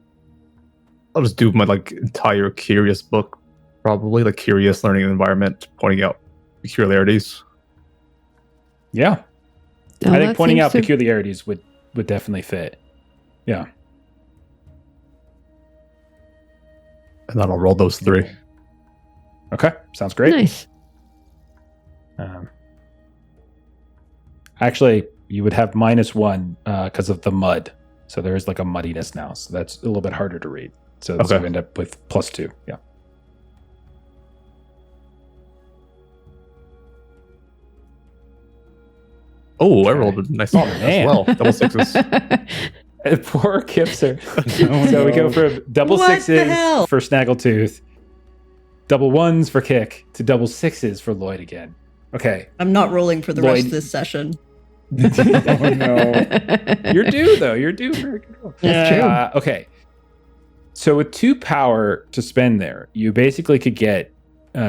I'll just do my like entire curious book, probably like curious learning the environment, pointing out peculiarities. Yeah. Oh, I think that pointing seems out to- peculiarities would definitely fit. Yeah. And then I'll roll those 3. Okay. Sounds great. Nice. Actually, you would have -1 because of the mud. So there is like a muddiness now. So that's a little bit harder to read. So Okay. you end up with +2. Yeah. Oh, I rolled a nice one man. as well. Double 6s. Poor Kipser. So we go from double What the 6s hell? for Snaggletooth, double 1s for Kick, to double 6s for Lloyd again. Okay. I'm not rolling for the rest Lloyd- of this session. Oh, no. You're due, though. You're due for a good roll. That's true. Okay. So with 2 power to spend there, you basically could get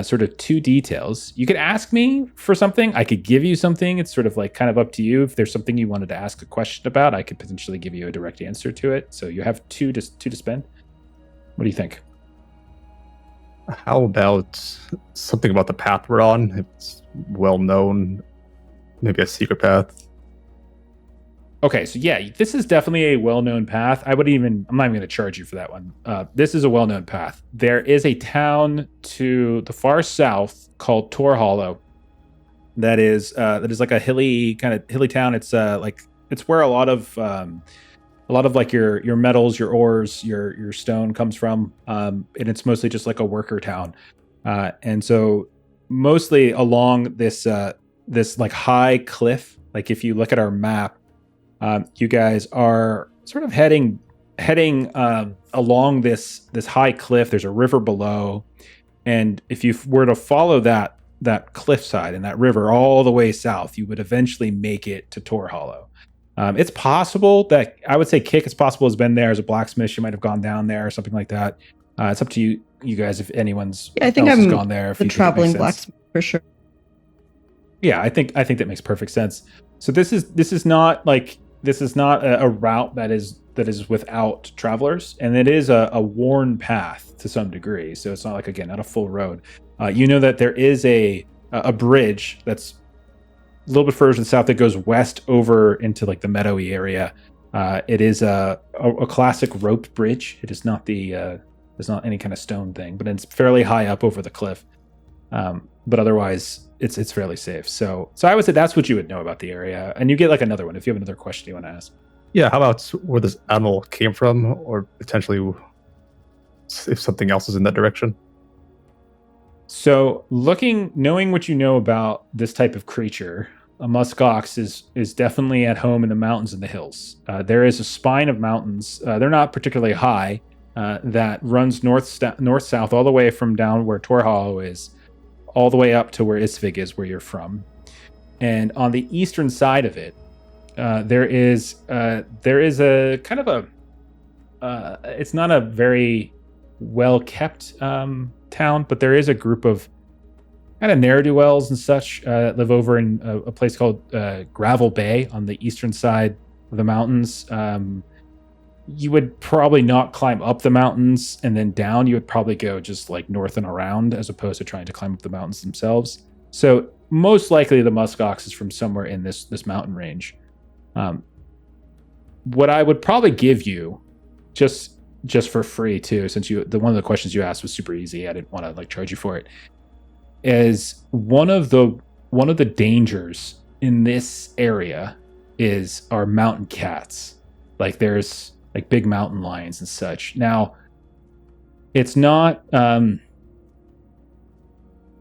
sort of 2 details. You could ask me for something. I could give you something. It's sort of like kind of up to you. If there's something you wanted to ask a question about, I could potentially give you a direct answer to it. So you have 2 to spend. What do you think? How about something about the path we're on? If it's well known, maybe a secret path. Okay, so yeah, this is definitely a well-known path. I'm not even going to charge you for that one. This is a well-known path. There is a town to the far south called Tor Hollow. That is like a hilly town. It's it's where a lot of a lot of like your metals, your ores, your stone comes from, and it's mostly just like a worker town. And so mostly along this like high cliff, like if you look at our map, you guys are sort of heading along this high cliff. There's a river below, and if you were to follow that cliffside and that river all the way south, you would eventually make it to Tor Hollow. It's possible that I would say Kick, it's possible, has been there as a blacksmith. She might have gone down there or something like that. It's up to you guys if anyone's I think else I'm has gone there. If the you think it traveling makes sense. blacksmith for sure. Yeah, I think that makes perfect sense. So this is not a route that is without travelers, and it is a worn path to some degree. So it's not like, again, not a full road. You know that there is a bridge that's a little bit further to the south that goes west over into like the meadowy area. It is a classic roped bridge. It is not there's not any kind of stone thing, but it's fairly high up over the cliff. But otherwise, it's fairly safe. So I would say that's what you would know about the area. And you get like another one if you have another question you want to ask. Yeah, how about where this animal came from, or potentially if something else is in that direction? So knowing what you know about this type of creature, a muskox is definitely at home in the mountains and the hills. There is a spine of mountains. They're not particularly high, that runs north-south all the way from down where Tor Hollow is, all the way up to where Isvig is, where you're from. And on the eastern side of it, there is a kind of it's not a very well-kept town, but there is a group of kind of ne'er-do-wells and such that live over in a place called Gravel Bay on the eastern side of the mountains. You would probably not climb up the mountains and then down. You would probably go just like north and around, as opposed to trying to climb up the mountains themselves. So most likely the muskox is from somewhere in this mountain range. What I would probably give you, just for free too, since one of the questions you asked was super easy, I didn't want to like charge you for it, is one of the dangers in this area are mountain cats. Like there's like big mountain lions and such. Now, it's not. I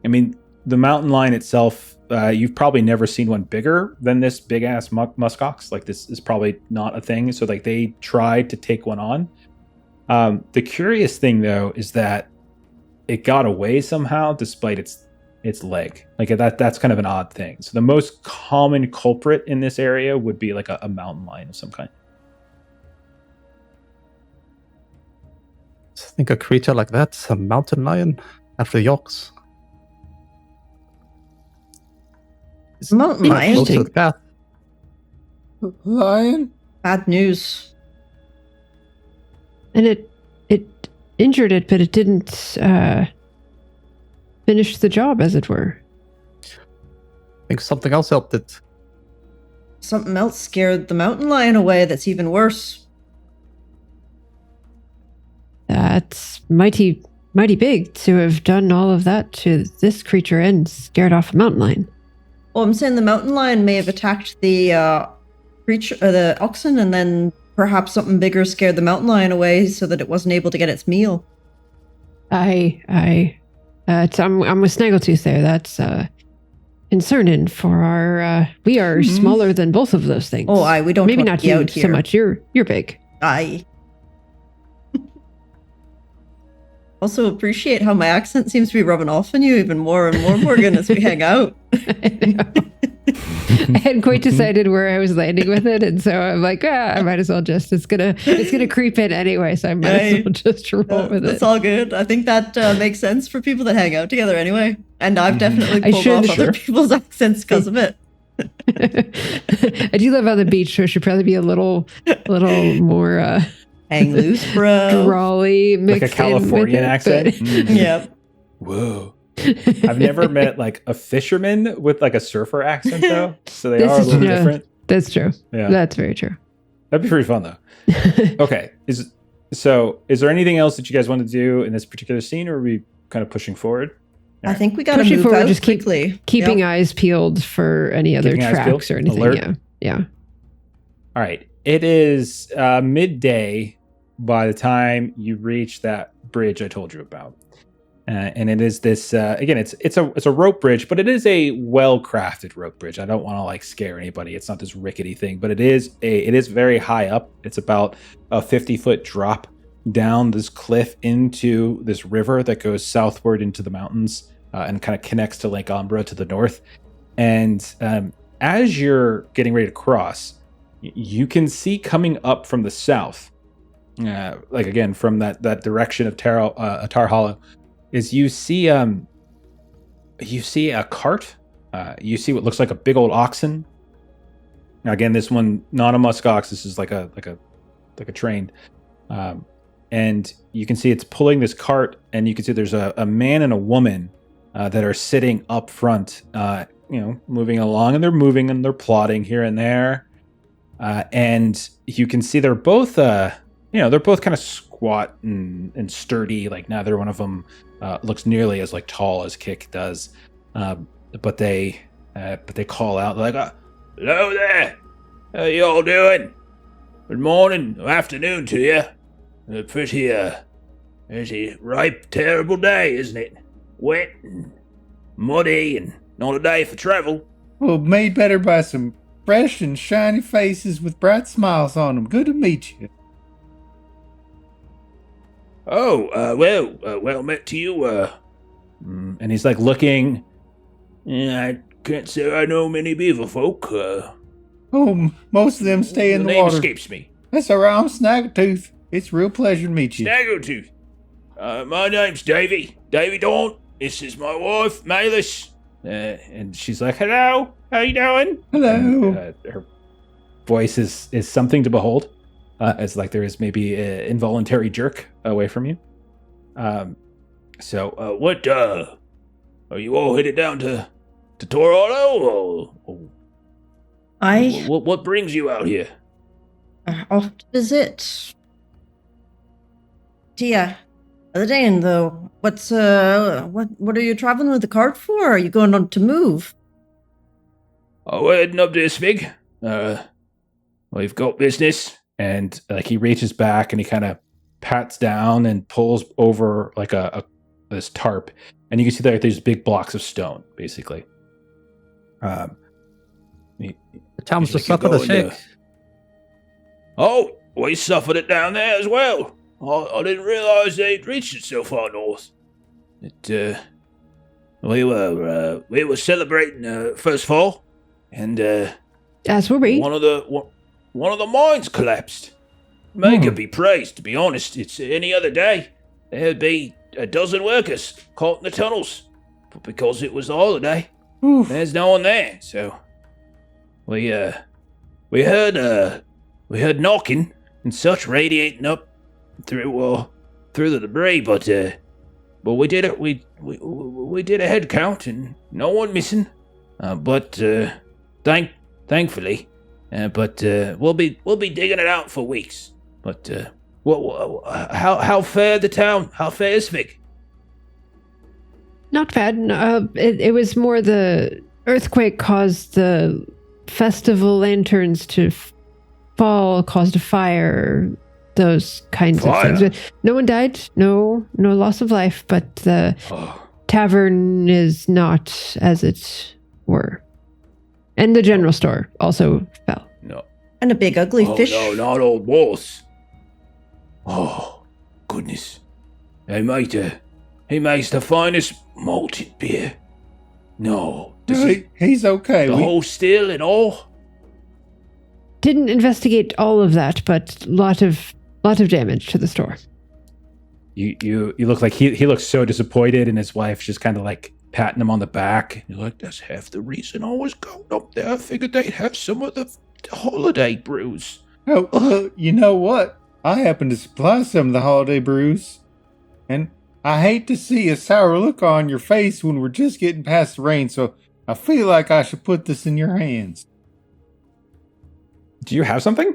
mean, the mountain lion itself, you've probably never seen one bigger than this big ass muskox. Like this is probably not a thing. So like they tried to take one on. The curious thing though is that it got away somehow despite its leg. Like that's kind of an odd thing. So the most common culprit in this area would be like a mountain lion of some kind. I think a creature like that's a mountain lion after Yorks. Mountain lion? Close to the path. Lion? Bad news. And it injured it, but it didn't finish the job, as it were. I think something else helped it. Something else scared the mountain lion away that's even worse. That's mighty big to have done all of that to this creature and scared off a mountain lion. Well, I'm saying the mountain lion may have attacked the creature, the oxen, and then perhaps something bigger scared the mountain lion away so that it wasn't able to get its meal. I'm with Snaggletooth there. That's concerning for our. We are smaller than both of those things. Oh, we don't. Maybe not you so much. You're big. Aye. Also appreciate how my accent seems to be rubbing off on you even more and more, Morgan, as we hang out. I hadn't quite decided where I was landing with it, and so I'm like, I might as well just. It's gonna creep in anyway, so I might as well just roll with it. It's all good. I think that makes sense for people that hang out together anyway. And I've definitely pulled off other people's accents because of it. I do live on the beach, so it should probably be a little more. Hang loose, bro. Drawly, mixed like a Californian accent. Yep. Whoa. I've never met like a fisherman with like a surfer accent though, so they are a little different. That's true. Yeah, that's very true. That'd be pretty fun though. Okay, is there anything else that you guys want to do in this particular scene, or are we kind of pushing forward? I think we got to move forward. Out just quickly. Keeping eyes peeled for any other tracks or anything. Alert. Yeah. All right. It is midday by the time you reach that bridge I told you about. And it is this again. It's a rope bridge, but it is a well crafted rope bridge. I don't want to like scare anybody. It's not this rickety thing, but it is very high up. It's about a 50-foot drop down this cliff into this river that goes southward into the mountains and kind of connects to Lake Umbra to the north. And as you're getting ready to cross, you can see coming up from the south, like again from that direction of Tar Hollow. Is you see a cart. You see what looks like a big old oxen. Now again, this one not a musk ox. This is like a train, and you can see it's pulling this cart, and you can see there's a man and a woman that are sitting up front. Moving along, and they're plodding here and there, and you can see they're both they're both kind of squat and sturdy. Like neither one of them looks nearly as like tall as Kick does, but they call out like, "Hello there, how you all doing? Good morning, or afternoon to you. A pretty ripe, terrible day, isn't it? Wet and muddy, and not a day for travel. Well, made better by some fresh and shiny faces with bright smiles on them. Good to meet you." Oh, well met to you, and he's like looking. I can't say I know many beaver folk, Most of them stay in the name water. escapes me. That's all right, I'm Snaggletooth. It's a real pleasure to meet you. Snaggletooth. My name's Davy Dawn. This is my wife, Malus. And she's like, "Hello, how you doing?" Hello. And, her voice is something to behold. It's like there is maybe an involuntary jerk away from you. What are you all headed down to Torado, or what brings you out here? Off to visit Tia. Other day, and though, what are you traveling with the cart for? Are you going on to move? Oh, we're heading up to this fig. We've got business. And like he reaches back and he kind of pats down and pulls over like this tarp, and you can see that there's big blocks of stone, basically. Time's to suffer the shake. Oh, we suffered it down there as well. I didn't realize they'd reached it so far north. We were celebrating first fall, and as were we. One of the mines collapsed. May God be praised. To be honest, it's any other day there'd be a dozen workers caught in the tunnels, but because it was the holiday, there's no one there. So we heard knocking and such radiating up through the debris, but we did it. We did a head count and no one missing. Thankfully, we'll be digging it out for weeks. But how fair the town? How fair is Fig? Not bad. It was more the earthquake caused the festival lanterns to fall, caused a fire. Those kinds of things. No one died. No loss of life. But the tavern is not as it were, and the general store also fell. No. And a big ugly fish. No, not old Walls. Oh, goodness. He makes the finest malted beer. No. He's okay. The whole still and all? Didn't investigate all of that, but lot of damage to the store. You look like he looks so disappointed, and his wife's just kind of like patting him on the back. You're like, that's half the reason I was going up there. I figured they'd have some of the holiday brews. Oh, you know what? I happen to supply some of the holiday brews, and I hate to see a sour look on your face when we're just getting past the rain, so I feel like I should put this in your hands. Do you have something?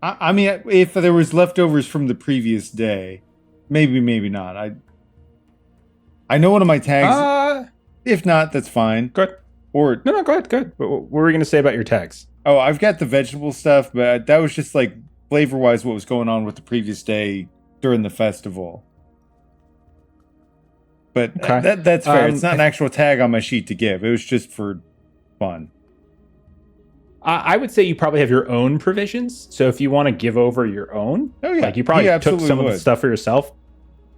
I mean, if there was leftovers from the previous day, maybe not. I know one of my tags. If not, that's fine. Good. Or no, go ahead. Good. What were you going to say about your tags? Oh, I've got the vegetable stuff, but that was just like flavor-wise what was going on with the previous day during the festival. But Okay. that's fair. It's not an actual tag on my sheet to give. It was just for fun. I would say you probably have your own provisions. So if you want to give over your own, Oh yeah, like you probably he took absolutely some of would. the stuff for yourself.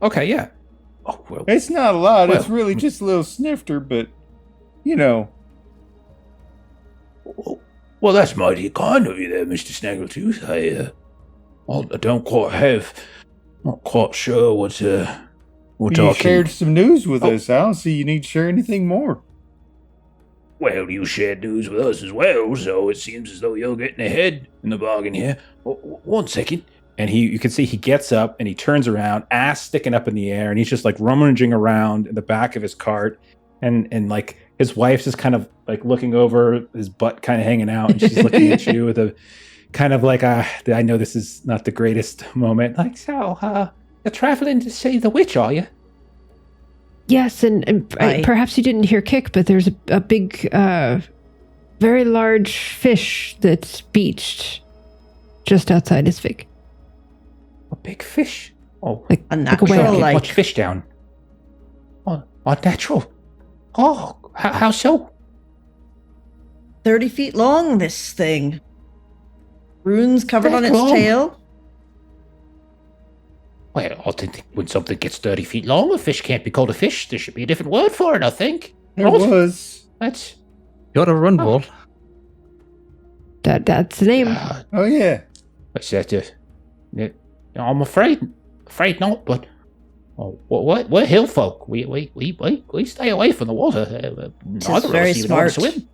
Okay, yeah. Oh, well, It's not a lot. It's Well, really just a little snifter, but you know. Well, that's mighty kind of you there, Mr. Snaggletooth. I don't quite have, not quite sure what we're You talking. shared some news with Oh. us. I don't see you need to share anything more. Well, you shared news with us as well, so it seems as though you're getting ahead in the bargain here. 1 second. and you can see he gets up and he turns around, ass sticking up in the air, and he's just like rummaging around in the back of his cart, and like his wife's just kind of like looking over, his butt kind of hanging out, and she's looking at you with a kind of like I know this is not the greatest moment. Like, so you're traveling to see the witch, are you? Yes, and Right. perhaps you didn't hear Kick, but there's a big, very large fish that's beached just outside Isvig. A big fish. Oh, Like A like a natural, whale. can't like watch fish down. Oh, natural. Oh, how so? 30 feet long, this thing. Runes covered on That its long? tail. Well, I think when something gets 30 feet long, a fish can't be called a fish. There should be a different word for it, I think. There What? was. That's... You ought to run, Bolt. That's the name. Oh yeah. What's that? I'm afraid not. But we're hill folk. We stay away from the water. Neither of very us even know how to smart. swim.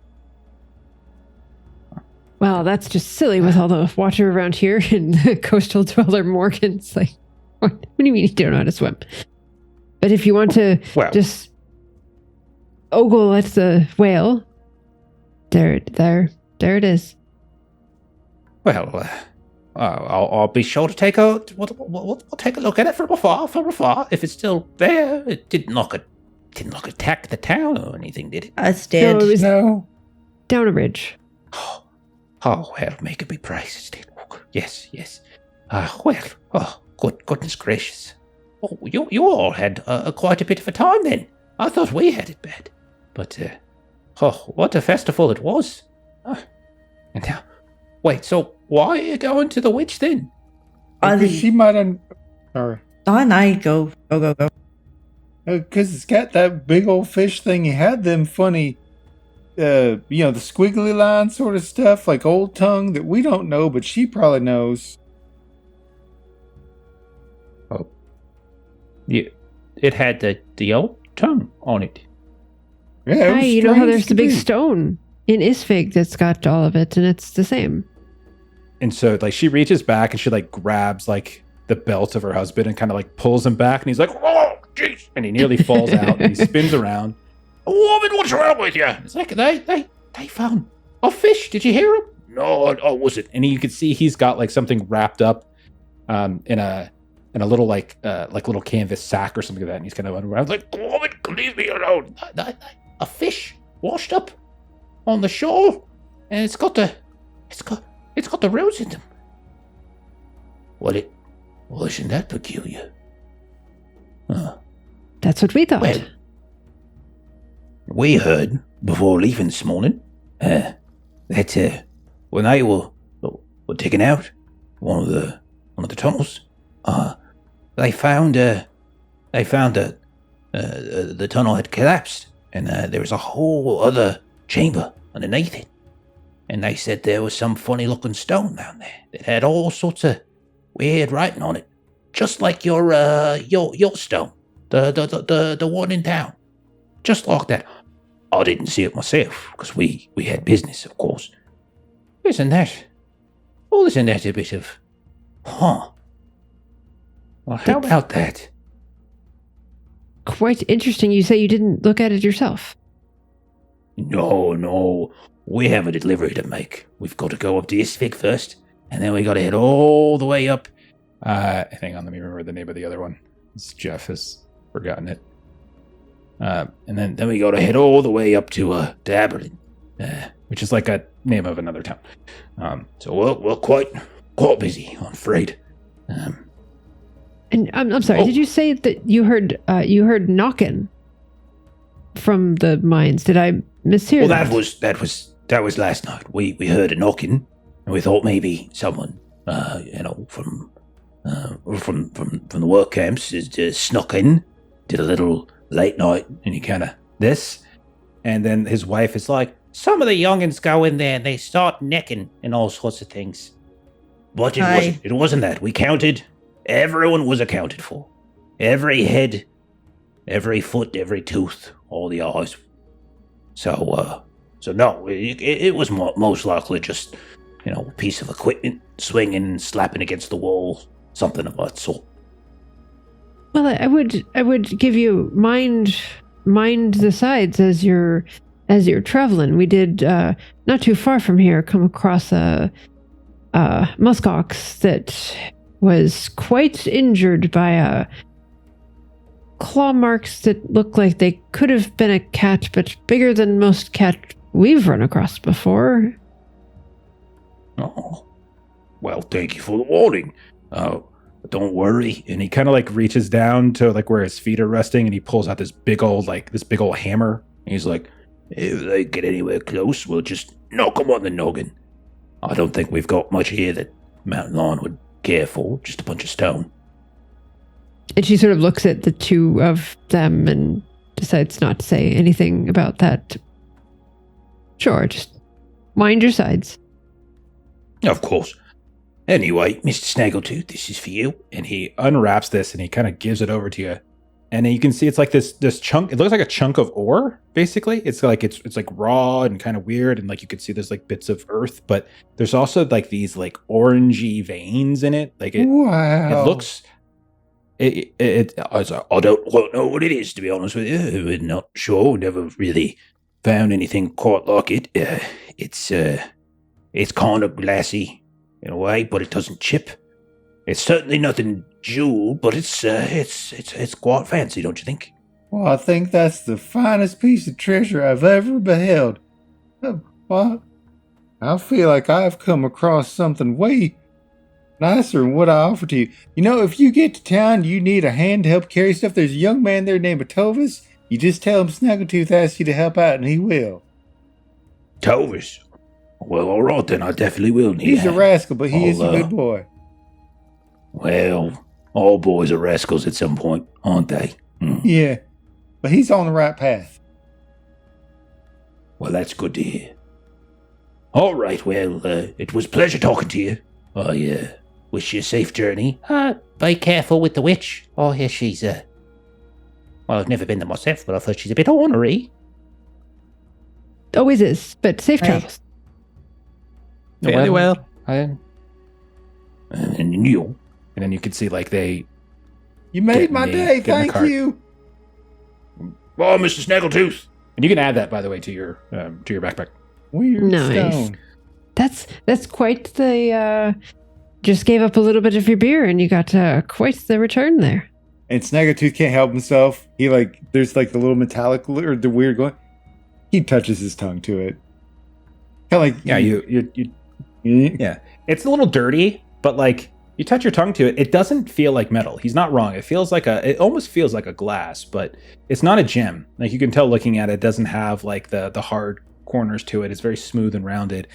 Well, that's just silly with all the water around here and the coastal dweller Morgan's like, what do you mean you don't know how to swim? But if you want to Well, just ogle at the whale, there it is. Well, I'll be sure to take we'll take a look at it from afar. If it's still there, it didn't attack the town or anything, did it? Us No, did. it was No. down a ridge. Oh, well, make it be praised. Yes. Goodness gracious. Oh, you all had quite a bit of a time then. I thought we had it bad. But, what a festival it was. And now, wait, so why are you going to the witch then? Because she might sorry. I go. Because it's got that big old fish thing. He had them funny, the squiggly line sort of stuff, like Old Tongue, that we don't know, but she probably knows. It had the old tongue on it. Yeah, it was Hey, you know how strange there's to the big me. stone in Isvig that's got all of it, and it's the same. and so like she reaches back and she like grabs like the belt of her husband and kind of like pulls him back, and he's like, "Oh, jeez!" And he nearly falls out, and he spins around. Woman, what's wrong with you? It's like they found a fish. Did you hear him? No, I wasn't. And you can see he's got like something wrapped up in a little like little canvas sack or something like that, and he's kind of running around like, Woman, leave me alone. A fish washed up on the shore, and it's got the roots in them. Well, isn't that peculiar? That's what we thought. Well, we heard before leaving this morning that when they were digging out one of the tunnels, they found the tunnel had collapsed, and there was a whole other chamber underneath it. And they said there was some funny looking stone down there that had all sorts of weird writing on it, just like your stone, the one in town, just like that. I didn't see it myself because we had business, of course. Isn't that a bit of, huh? Well, how about that? Quite interesting. You say you didn't look at it yourself. No, we have a delivery to make. We've got to go up to Isvig first, and then we got to head all the way up. hang on, let me remember the name of the other one. Jeff has forgotten it. And then we got to head all the way up to Aberdeen. Which is like a name of another town. So we're quite busy, I'm afraid. And I'm sorry. Did you say that you heard knocking from the mines? Did I mishear that? Well, that was last night. We heard a knocking, and we thought maybe someone, from the work camps just snuck in, did a little late night, and he kind of this, and then his wife is like, "Some of the youngins go in there and they start necking and all sorts of things." But it wasn't that. We counted. Everyone was accounted for. Every head, every foot, every tooth, all the eyes. So no, it was most likely just, a piece of equipment swinging and slapping against the wall, something of that sort. Well, I would give you mind the sides as you're traveling. We did not too far from here come across a muskox that was quite injured by claw marks that looked like they could have been a cat, but bigger than most cat we've run across before. Oh, well, thank you for the warning. Don't worry. And he kind of reaches down to where his feet are resting, and he pulls out this big old hammer. And he's like, if they get anywhere close, we'll just knock them on the noggin. I don't think we've got much here that Mountain Lion would care for, just a bunch of stone. And she sort of looks at the two of them and decides not to say anything about that. Sure, just mind your sides. Of course. Anyway, Mr. Snaggletooth, this is for you. And he unwraps this and he kind of gives it over to you. And then you can see it's like this chunk. It looks like a chunk of ore, basically. It's raw and kind of weird, and you can see there's bits of earth, but there's also these orangey veins in it. Wow. It looks. I don't quite know what it is, to be honest with you. We're not sure. Never really found anything quite like it. It's kind of glassy in a way, but it doesn't chip. It's certainly nothing jeweled, but it's quite fancy, don't you think? Well, I think that's the finest piece of treasure I've ever beheld. Well, I feel like I've come across something way nicer than what I offered to you. If you get to town, you need a hand to help carry stuff. There's a young man there named Tovis. You just tell him Snaggletooth asked you to help out, and he will. Tovis? Well, all right, then I definitely will need He's a rascal, but he is a good boy. Well, all boys are rascals at some point, aren't they? Yeah, but he's on the right path. Well, that's good to hear. All right, well, it was a pleasure talking to you. I wish you a safe journey. Be careful with the witch. I hear she's, well, I've never been there myself, but I thought she's a bit ornery. Always is, but safe travels. Fairly well. And you. And then you can see they. You made my day. Thank you. Oh, Mr. Snaggletooth. And you can add that, by the way, to your backpack. Weird nice. Stone. That's quite the. Just gave up a little bit of your beer, and you got quite the return there. And Snaggletooth can't help himself. He there's the little metallic or the weird going. He touches his tongue to it. Kind of yeah. It's a little dirty, but you touch your tongue to it, it doesn't feel like metal. He's not wrong. It almost feels like a glass, but it's not a gem. You can tell looking at it, doesn't have the hard corners to it. It's very smooth and rounded.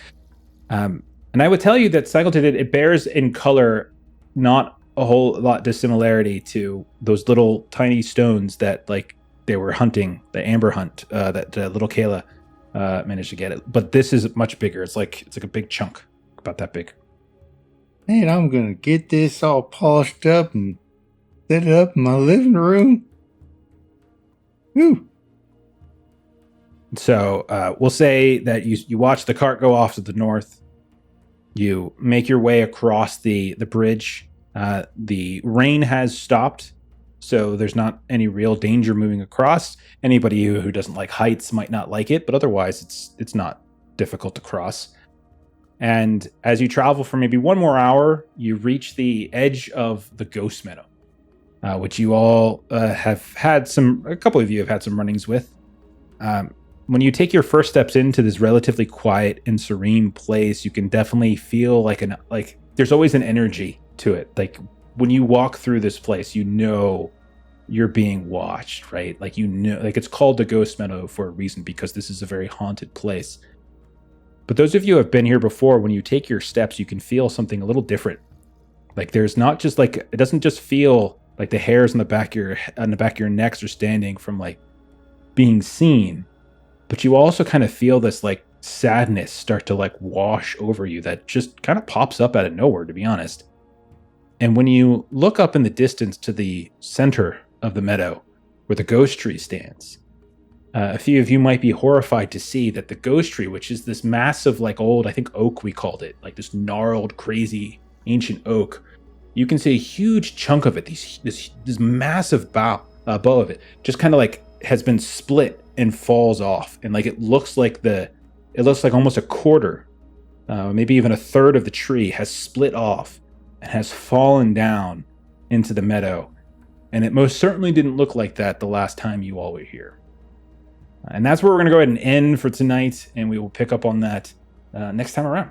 And I would tell you that Snaggletooth, it bears in color not a whole lot dissimilarity to those little tiny stones that they were hunting, the amber hunt, that little Kayla managed to get it. But this is much bigger. It's like a big chunk, about that big. Man, I'm going to get this all polished up and set it up in my living room. Whew. So we'll say that you watch the cart go off to the north. You make your way across the bridge. The rain has stopped, so there's not any real danger moving across. Anybody who doesn't like heights might not like it, but otherwise it's not difficult to cross. And as you travel for maybe one more hour, you reach the edge of the Ghost Meadow, which you all a couple of you have had some run-ins with. when you take your first steps into this relatively quiet and serene place, you can definitely feel like there's always an energy to it. Like when you walk through this place, you know you're being watched, right? Like like it's called the Ghost Meadow for a reason, because this is a very haunted place. But those of you who have been here before, when you take your steps, you can feel something a little different. Like there's not just like, it doesn't just feel like the hairs on the back of your necks are standing from like being seen, but you also kind of feel this like sadness start to like wash over you that just kind of pops up out of nowhere, to be honest. And when you look up in the distance to the center of the meadow where the ghost tree stands, a few of you might be horrified to see that the ghost tree, which is this massive like old, I think oak we called it, like this gnarled, crazy ancient oak, you can see a huge chunk of it, this massive bough of it, just kind of like has been split and falls off, and like it looks like almost a quarter, maybe even a third of the tree has split off and has fallen down into the meadow. And it most certainly didn't look like that the last time you all were here. And that's where we're going to go ahead and end for tonight, and we will pick up on that next time around.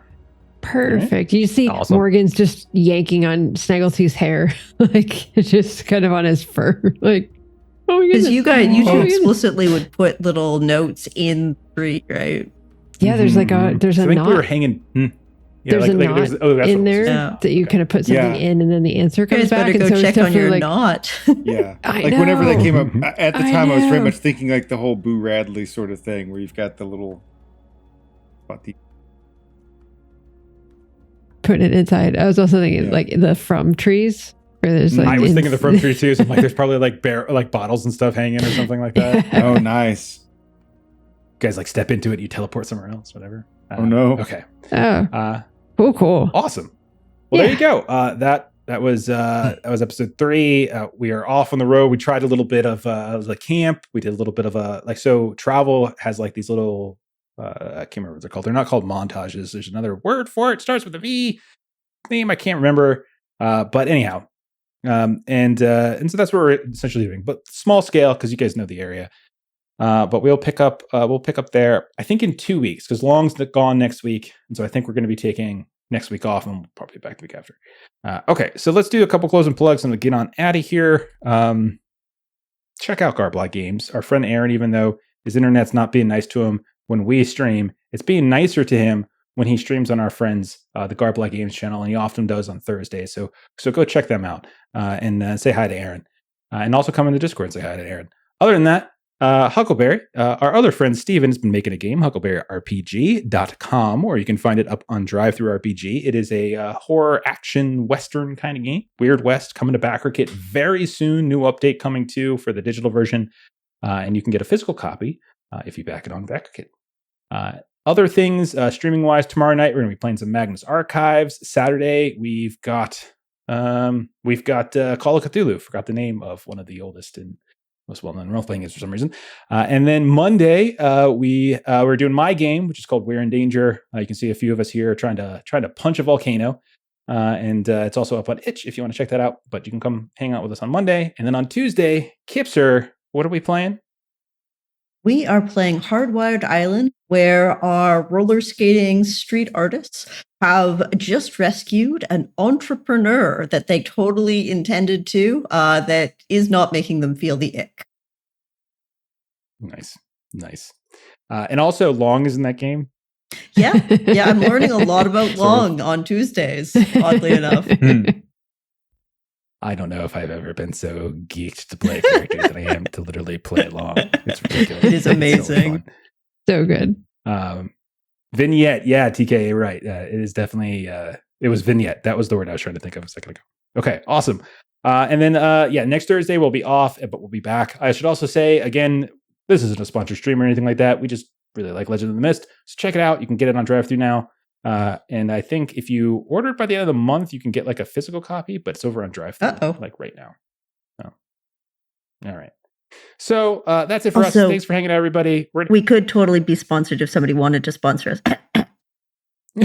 Perfect. Right? You see Awesome. Morgan's just yanking on Snaggletooth's hair, like just kind of on his fur, like, oh my goodness. Because you two Oh my goodness. explicitly would put little notes in the tree, right? Yeah, there's like there's a I think knot. we were hanging. There's a knot that's in there Yeah. that you kind of put something in, and then the answer You comes guys back. better And go so it's check on definitely your like, knot. Yeah. I Like whenever that know. came up, at the I time I was very know. much thinking like the whole Boo Radley sort of thing where you've got the little... putting it inside. I was also thinking like the from trees, where there's like I was thinking the from tree too. So I'm like, there's probably like bottles and stuff hanging or something like that. Oh, nice. You guys like step into it, you teleport somewhere else, whatever. Oh, no. Okay. Oh, cool. Awesome. Well, Yeah. there you go. That was episode 3. We are off on the road. We tried a little bit of the camp. We did a little bit of so travel has like these little I can't remember what they're called. They're not called montages. There's another word for it. Starts with a V. Name I can't remember. But anyhow, and so that's what we're essentially doing. But small scale, because you guys know the area. But we'll pick up there, I think, in 2 weeks, because Long's gone next week. And so I think we're going to be taking next week off, and we'll probably be back the week after. Okay, so let's do a couple closing plugs and we'll get on out of here. Check out Garblock Games. Our friend Aaron, even though his internet's not being nice to him when we stream, it's being nicer to him when he streams on our friends, the Garblock Games channel, and he often does on Thursdays. So go check them out and say hi to Aaron. And also come in the Discord and say hi to Aaron. Other than that, Huckleberry, our other friend Steven has been making a game, huckleberryrpg.com, or you can find it up on DriveThruRPG. It is a horror action western kind of game. Weird West coming to BackerKit very soon. New update coming too for the digital version. And you can get a physical copy if you back it on BackerKit. Other things, streaming wise, tomorrow night we're going to be playing some Magnus Archives. Saturday we've got Call of Cthulhu. Forgot the name of one of the oldest and most well-known role-playing games for some reason. And then Monday we're doing my game, which is called We're in Danger. You can see a few of us here trying to punch a volcano. And it's also up on Itch if you want to check that out. But you can come hang out with us on Monday. And then on Tuesday, Kipser, what are we playing? We are playing Hardwired Island, where our roller skating street artists have just rescued an entrepreneur that they totally intended to, that is not making them feel the ick. Nice. And also, Long is in that game. Yeah, I'm learning a lot about Long on Tuesdays, oddly enough. I don't know if I've ever been so geeked to play a character that I am to literally play Long. It's ridiculous. It is amazing. So good. Vignette. Yeah, TK, right. It is definitely, it was vignette. That was the word I was trying to think of a second ago. Okay, awesome. And then, next Thursday we'll be off, but we'll be back. I should also say, again, this isn't a sponsored stream or anything like that. We just really like Legendinthemist. So check it out. You can get it on DriveThru now. And I think if you order it by the end of the month, you can get like a physical copy, but it's over on DriveThru, like right now. Oh. All right. So that's it for us. Thanks for hanging out, everybody. We could totally be sponsored if somebody wanted to sponsor us. We're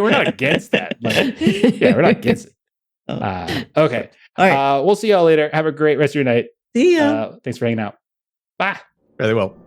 not against that. We're not against it. Okay. All right. We'll see y'all later. Have a great rest of your night. See ya. Thanks for hanging out. Bye. Very well.